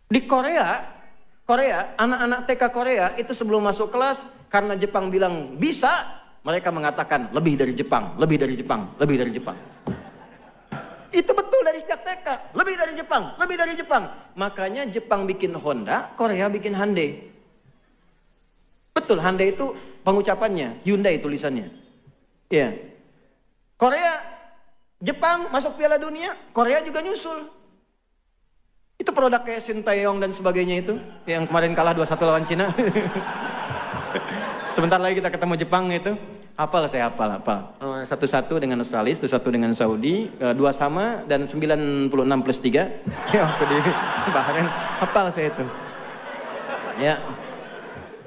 Di Korea, anak-anak TK Korea itu sebelum masuk kelas, karena Jepang bilang bisa, mereka mengatakan lebih dari Jepang, lebih dari Jepang, lebih dari Jepang. Itu betul dari sejak TK, lebih dari Jepang, lebih dari Jepang. Makanya Jepang bikin Honda, Korea bikin Hyundai. Betul, Hyundai itu pengucapannya, Hyundai tulisannya. Ya. Korea, Jepang masuk Piala Dunia, Korea juga nyusul. Itu produk kayak Sintayong dan sebagainya itu, yang kemarin kalah 2-1 lawan Cina. Sebentar lagi kita ketemu Jepang itu. Hafal saya, hafal. 1-1 dengan Australia, 1-1 dengan Saudi, 2 sama dan 96+3. Ya, waktu di Bahrain, hafal saya itu. Ya.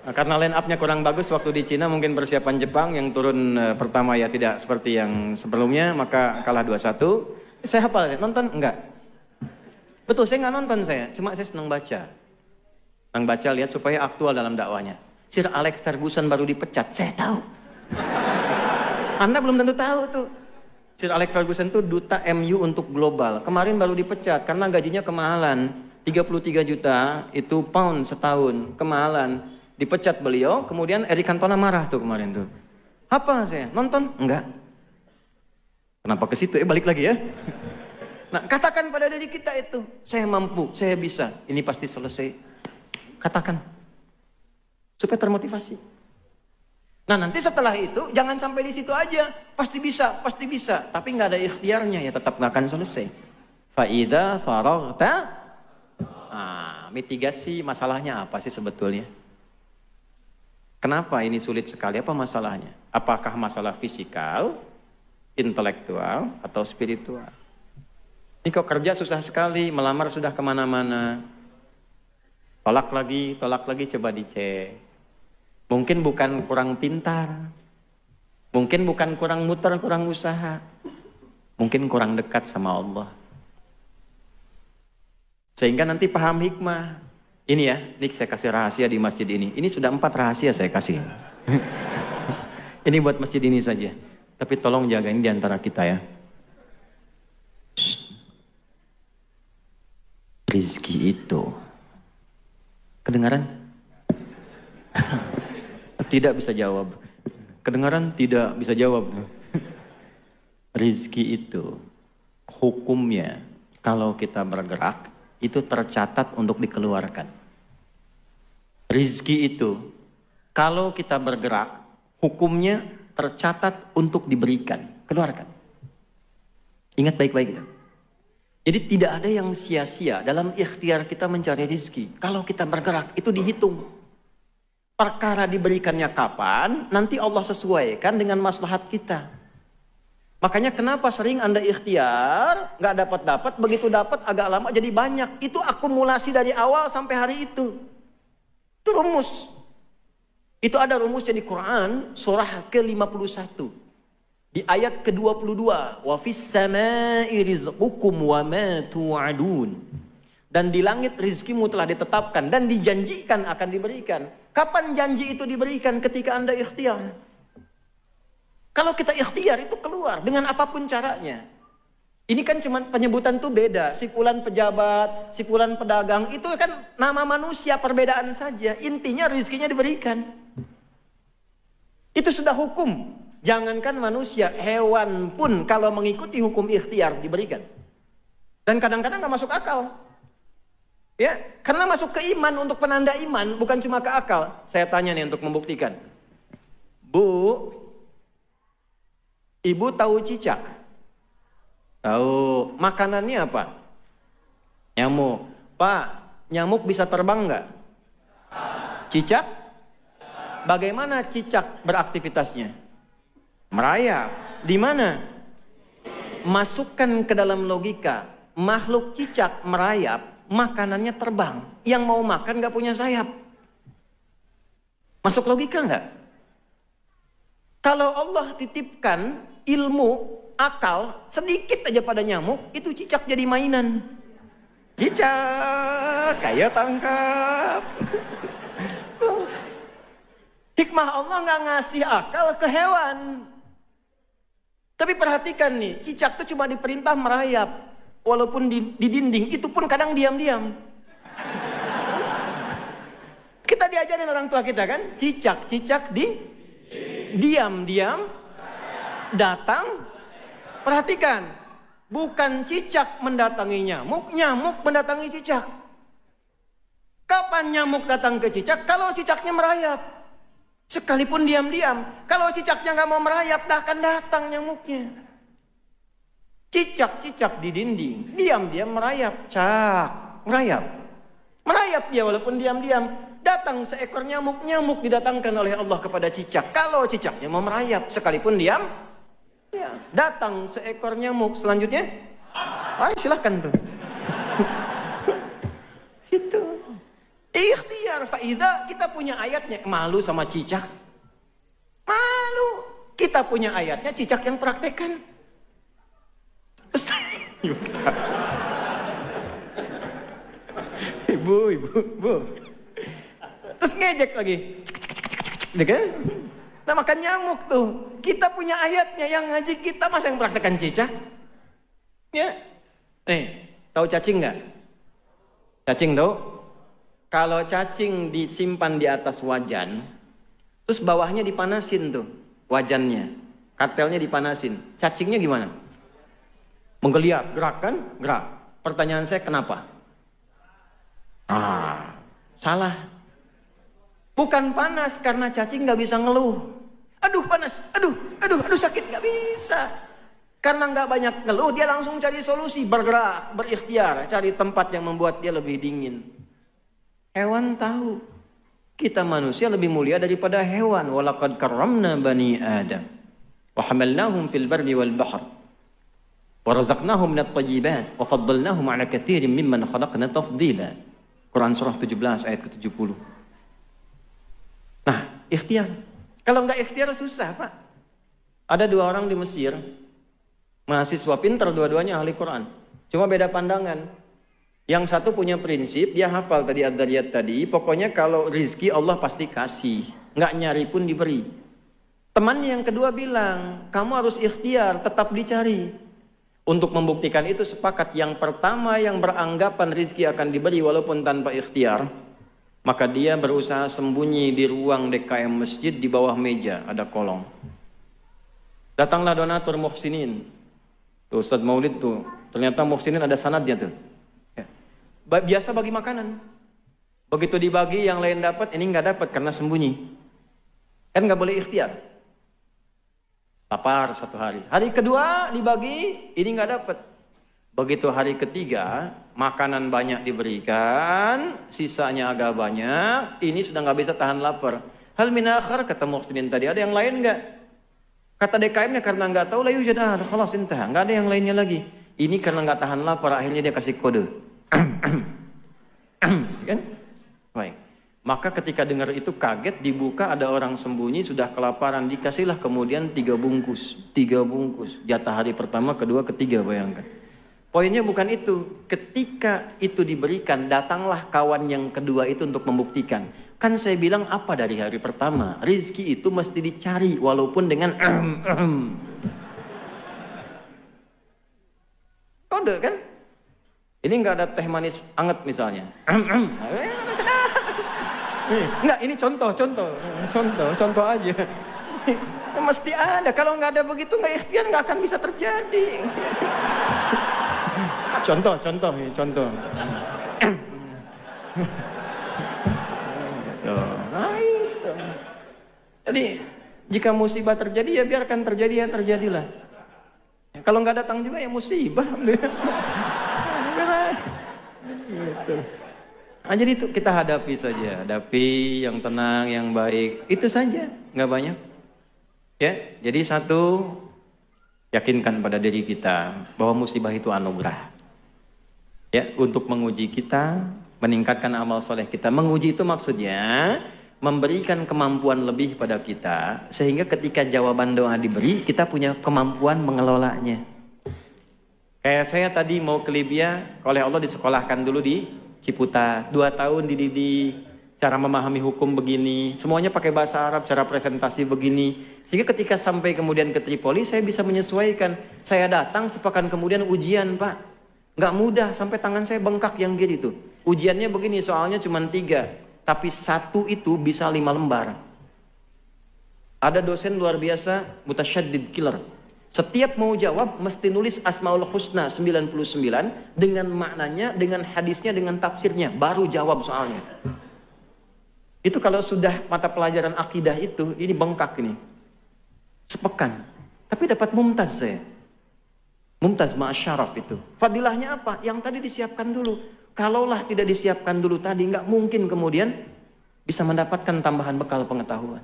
Nah, karena line up-nya kurang bagus waktu di Cina, mungkin persiapan Jepang yang turun pertama ya tidak seperti yang sebelumnya, maka kalah 2-1. Saya hafal, nonton enggak? Betul, saya nggak nonton saya, cuma saya senang baca. Senang baca, lihat supaya aktual dalam dakwanya. Sir Alex Ferguson baru dipecat, saya tahu. Anda belum tentu tahu tuh. Sir Alex Ferguson tuh duta MU untuk global. Kemarin baru dipecat karena gajinya kemahalan. 33 juta itu pound setahun, kemahalan. Dipecat beliau, kemudian Eric Cantona marah tuh kemarin tuh. Apa saya? Nonton? Enggak. Kenapa ke situ? Balik lagi ya. Nah, katakan pada diri kita itu, saya mampu, saya bisa, ini pasti selesai. Katakan. Supaya termotivasi. Nah, nanti setelah itu, jangan sampai di situ aja. Pasti bisa, pasti bisa. Tapi nggak ada ikhtiarnya, ya tetap nggak akan selesai. Fa'idha faraghta. Nah, mitigasi masalahnya apa sih sebetulnya? Kenapa ini sulit sekali? Apa masalahnya? Apakah masalah fisikal, intelektual, atau spiritual? Ini kok kerja susah sekali, melamar sudah kemana-mana. Tolak lagi, coba dicek. Mungkin bukan kurang pintar. Mungkin bukan kurang muter, kurang usaha. Mungkin kurang dekat sama Allah. Sehingga nanti paham hikmah. Ini ya, ini saya kasih rahasia di masjid ini. Ini sudah 4 rahasia saya kasih. Ini buat masjid ini saja. Tapi tolong jagain di antara kita ya. Rizki itu. Kedengaran? Tidak bisa jawab. Kedengaran? Tidak bisa jawab. Rizki itu. Hukumnya. Kalau kita bergerak. Itu tercatat untuk dikeluarkan. Rizki itu, kalau kita bergerak, hukumnya tercatat untuk diberikan, keluarkan. Ingat baik-baik itu. Jadi tidak ada yang sia-sia dalam ikhtiar kita mencari rizki. Kalau kita bergerak, itu dihitung. Perkara diberikannya kapan, nanti Allah sesuaikan dengan maslahat kita. Makanya kenapa sering Anda ikhtiar, nggak dapat-dapat, begitu dapat agak lama jadi banyak. Itu akumulasi dari awal sampai hari itu. Itu rumus. Itu ada rumusnya di Quran, surah ke-51. Di ayat ke-22. Wa fis samai rizqukum wa ma tu'adun. Dan di langit rizkimu telah ditetapkan dan dijanjikan akan diberikan. Kapan janji itu diberikan? Ketika Anda ikhtiar. Kalau kita ikhtiar itu keluar dengan apapun caranya. Ini kan cuma penyebutan tuh beda. Si fulan pejabat, si fulan pedagang, itu kan nama manusia, perbedaan saja. Intinya rizkinya diberikan. Itu sudah hukum. Jangankan manusia, hewan pun kalau mengikuti hukum ikhtiar diberikan. Dan kadang-kadang gak masuk akal. Ya, karena masuk ke iman, untuk penanda iman, bukan cuma ke akal. Saya tanya nih untuk membuktikan. Bu, Ibu tahu cicak? Tahu. Makanannya apa? Nyamuk. Pak, nyamuk bisa terbang nggak? Cicak? Bagaimana cicak beraktivitasnya? Merayap. Di mana? Masukkan ke dalam logika. Makhluk cicak merayap, makanannya terbang. Yang mau makan nggak punya sayap. Masuk logika nggak? Kalau Allah titipkan ilmu, akal, sedikit aja pada nyamuk, itu cicak jadi mainan. Cicak, kayak tangkap. Hikmah Allah nggak ngasih akal ke hewan. Tapi perhatikan nih, cicak tuh cuma diperintah merayap. Walaupun di dinding, itu pun kadang diam-diam. Kita diajarin orang tua kita kan, cicak di diam-diam datang. Perhatikan, bukan cicak mendatangi nyamuk, nyamuk mendatangi cicak. Kapan nyamuk datang ke cicak? Kalau cicaknya merayap. Sekalipun diam-diam. Kalau cicaknya nggak mau merayap, gak akan datang nyamuknya. Cicak-cicak di dinding, diam-diam merayap. Merayap. Merayap dia walaupun diam-diam. Datang seekor nyamuk, nyamuk didatangkan oleh Allah kepada cicak. Kalau cicaknya mau merayap, sekalipun diam, ya. Datang seekor nyamuk. Selanjutnya, silahkan tuh. Itu. Ikhtiar faida, kita punya ayatnya. Malu sama cicak? Malu. Kita punya ayatnya, cicak yang praktekkan. Terus, ibu. Terus ngejek lagi. Kan? Nah, makan nyamuk tuh. Kita punya ayatnya, yang ngaji kita masa yang praktekkan cicak? Ya. Tahu cacing nggak? Cacing tahu? Kalau cacing disimpan di atas wajan, terus bawahnya dipanasin tuh, wajannya, kartelnya dipanasin. Cacingnya gimana? Menggeliat, gerak kan? Gerak. Pertanyaan saya kenapa? Salah. Bukan panas, karena cacing nggak bisa ngeluh. Aduh panas, aduh sakit, nggak bisa. Karena nggak banyak ngeluh, dia langsung cari solusi, bergerak, berikhtiar, cari tempat yang membuat dia lebih dingin. Hewan tahu, kita manusia lebih mulia daripada hewan. Walaqad karramna bani Adam, wa hamalnahum fil barri wal bahr, wa razaqnahum minat thayyibat, wa faddalnahum ala katsirin mimman khalaqna tafdila. Quran surah 17 ayat ke-70. Nah, ikhtiar. Kalau nggak ikhtiar susah, Pak. Ada 2 orang di Mesir, mahasiswa pintar, dua-duanya ahli Quran. Cuma beda pandangan. Yang satu punya prinsip, dia hafal tadi Ad-Dariyat tadi, pokoknya kalau rizki Allah pasti kasih, nggak nyari pun diberi. Teman yang kedua bilang, kamu harus ikhtiar, tetap dicari. Untuk membuktikan itu sepakat, yang pertama yang beranggapan rizki akan diberi walaupun tanpa ikhtiar, maka dia berusaha sembunyi di ruang DKM masjid, di bawah meja ada kolong. Datanglah donatur muhsinin. Tuh Ustadz Maulid tuh, ternyata muhsinin ada sanadnya tuh. Ya. Biasa bagi makanan. Begitu dibagi yang lain dapat, ini nggak dapat karena sembunyi. Kan nggak boleh ikhtiar. Lapar 1 hari. Hari kedua dibagi, ini nggak dapat. Begitu hari ketiga, makanan banyak diberikan, sisanya agak banyak, ini sudah nggak bisa tahan lapar. Hal min akhar, kata muhsinin tadi, ada yang lain nggak? Kata DKM-nya karena nggak tahu, la yujad ahad, khalas intah, nggak ada yang lainnya lagi. Ini karena nggak tahan lapar, akhirnya dia kasih kode. Kan? Baik. Maka ketika dengar itu kaget, dibuka ada orang sembunyi sudah kelaparan, dikasihlah kemudian 3 bungkus. Jatah hari pertama, kedua, ketiga, bayangkan. Poinnya bukan itu. Ketika itu diberikan, datanglah kawan yang kedua itu untuk membuktikan. Kan saya bilang apa dari hari pertama? Rizki itu mesti dicari walaupun dengan kode kan? Ini nggak ada teh manis anget misalnya. Enggak, ini contoh aja. Mesti ada. Kalau nggak ada begitu, nggak ikhtiar, nggak akan bisa terjadi. Contoh. Nah itu. Jadi jika musibah terjadi ya biarkan terjadi, ya terjadilah. Kalau nggak datang juga ya musibah. Gitu. Nah, jadi itu kita hadapi saja, hadapi yang tenang, yang baik, itu saja, nggak banyak. Ya, jadi satu, yakinkan pada diri kita bahwa musibah itu anugerah. Ya, untuk menguji kita, meningkatkan amal soleh kita. Menguji itu maksudnya memberikan kemampuan lebih pada kita, sehingga ketika jawaban doa diberi, kita punya kemampuan mengelolanya. Kayak saya tadi mau ke Libya, oleh Allah disekolahkan dulu di Ciputat, 2 tahun dididik, cara memahami hukum begini, semuanya pakai bahasa Arab, cara presentasi begini, sehingga ketika sampai kemudian ke Tripoli, saya bisa menyesuaikan. Saya datang sepekan kemudian ujian, Pak, nggak mudah, sampai tangan saya bengkak yang gini tuh. Ujiannya begini, soalnya cuma 3, tapi 1 itu bisa 5 lembar. Ada dosen luar biasa, mutasyaddid killer. Setiap mau jawab mesti nulis Asmaul Husna 99 dengan maknanya, dengan hadisnya, dengan tafsirnya, baru jawab soalnya. Itu kalau sudah mata pelajaran akidah itu, ini bengkak ini. Sepekan. Tapi dapat mumtaz saya. Mumtaz ma'asyaraf itu. Fadilahnya apa? Yang tadi disiapkan dulu. Kalaulah tidak disiapkan dulu tadi, nggak mungkin kemudian bisa mendapatkan tambahan bekal pengetahuan.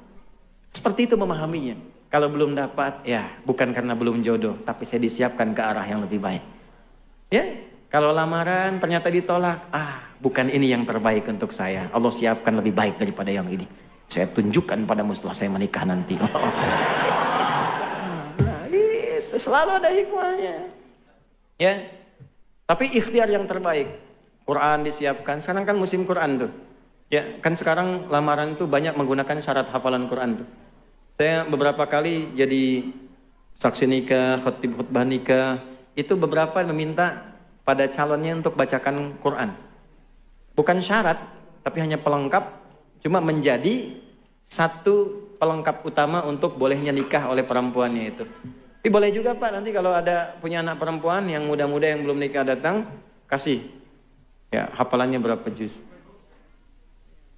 Seperti itu memahaminya. Kalau belum dapat, ya bukan karena belum jodoh, tapi saya disiapkan ke arah yang lebih baik. Ya, kalau lamaran ternyata ditolak, bukan ini yang terbaik untuk saya. Allah siapkan lebih baik daripada yang ini. Saya tunjukkan padamu setelah saya menikah nanti. Nah, gitu, selalu ada hikmahnya. Ya, tapi ikhtiar yang terbaik. Quran disiapkan. Sekarang kan musim Quran tuh. Ya, kan sekarang lamaran tuh banyak menggunakan syarat hafalan Quran tuh. Saya beberapa kali jadi saksi nikah, khatib khutbah nikah, itu beberapa meminta pada calonnya untuk bacakan Quran. Bukan syarat, tapi hanya pelengkap, cuma menjadi satu pelengkap utama untuk bolehnya nikah oleh perempuannya itu. Tapi boleh juga Pak, nanti kalau ada punya anak perempuan yang muda-muda yang belum nikah datang, kasih. Ya, hafalannya berapa juz?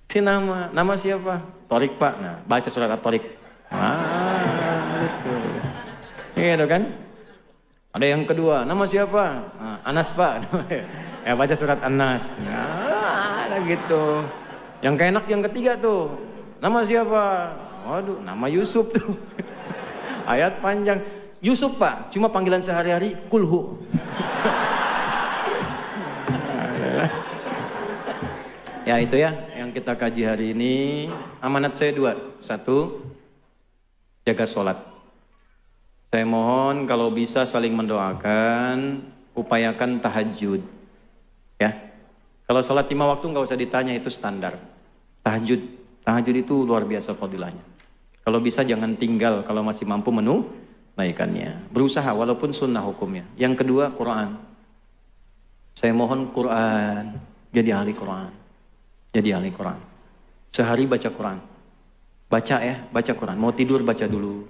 Si nama siapa? Torik Pak. Nah, baca surat At-Torik. Gitu. Gitu kan? Ada yang kedua, nama siapa? Nah, Anas Pak. Ya baca surat An-Nas. Nah, ada gitu. Yang keenak yang ketiga tuh, nama siapa? Waduh, nama Yusuf tuh. Ayat panjang. Yusuf Pak, cuma panggilan sehari-hari Kulhu. Ya itu ya yang kita kaji hari ini. Amanat saya 2. 1, jaga sholat. Saya mohon kalau bisa saling mendoakan, upayakan tahajud. Ya, kalau sholat 5 waktu nggak usah ditanya, itu standar. Tahajud itu luar biasa fadilahnya. Kalau bisa jangan tinggal kalau masih mampu menunaikannya. Berusaha walaupun sunnah hukumnya. Yang kedua, Quran. Saya mohon Quran, jadi ahli Quran. Jadi ahli Quran. Sehari baca Quran. Baca ya, baca Quran. Mau tidur baca dulu.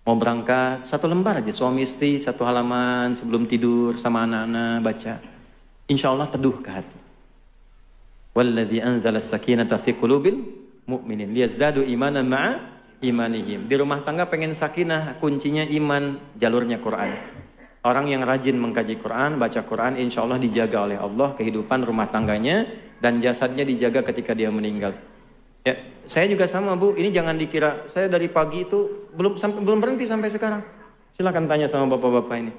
Mau berangkat 1 lembar aja. Suami istri 1 halaman sebelum tidur sama anak-anak baca. Insya Allah teduh ke hati. Walladzi anzala as-sakinata fi qulubil mu'minin liyazdadu imanan ma'a imanihim. Di rumah tangga pengen sakinah, kuncinya iman, jalurnya Quran. Orang yang rajin mengkaji Quran, baca Quran, insya Allah dijaga oleh Allah kehidupan rumah tangganya dan jasadnya dijaga ketika dia meninggal. Ya, saya juga sama Bu. Ini jangan dikira saya dari pagi itu belum berhenti sampai sekarang. Silakan tanya sama bapak-bapak ini.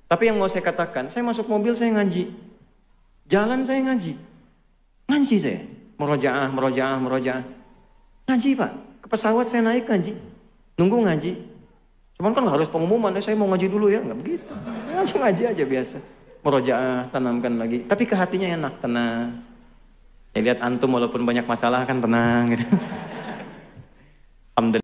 Tapi yang mau saya katakan, saya masuk mobil saya ngaji, jalan saya ngaji saya, murojaah. Ngaji Pak. Ke pesawat saya naik ngaji, nunggu ngaji. Cuman kan harus pengumuman, saya mau ngaji dulu ya, nggak begitu. Ngaji aja biasa. Murojaah, tanamkan lagi. Tapi ke hatinya enak, tenang. Ya lihat antum walaupun banyak masalah kan tenang gitu. Alhamdulillah.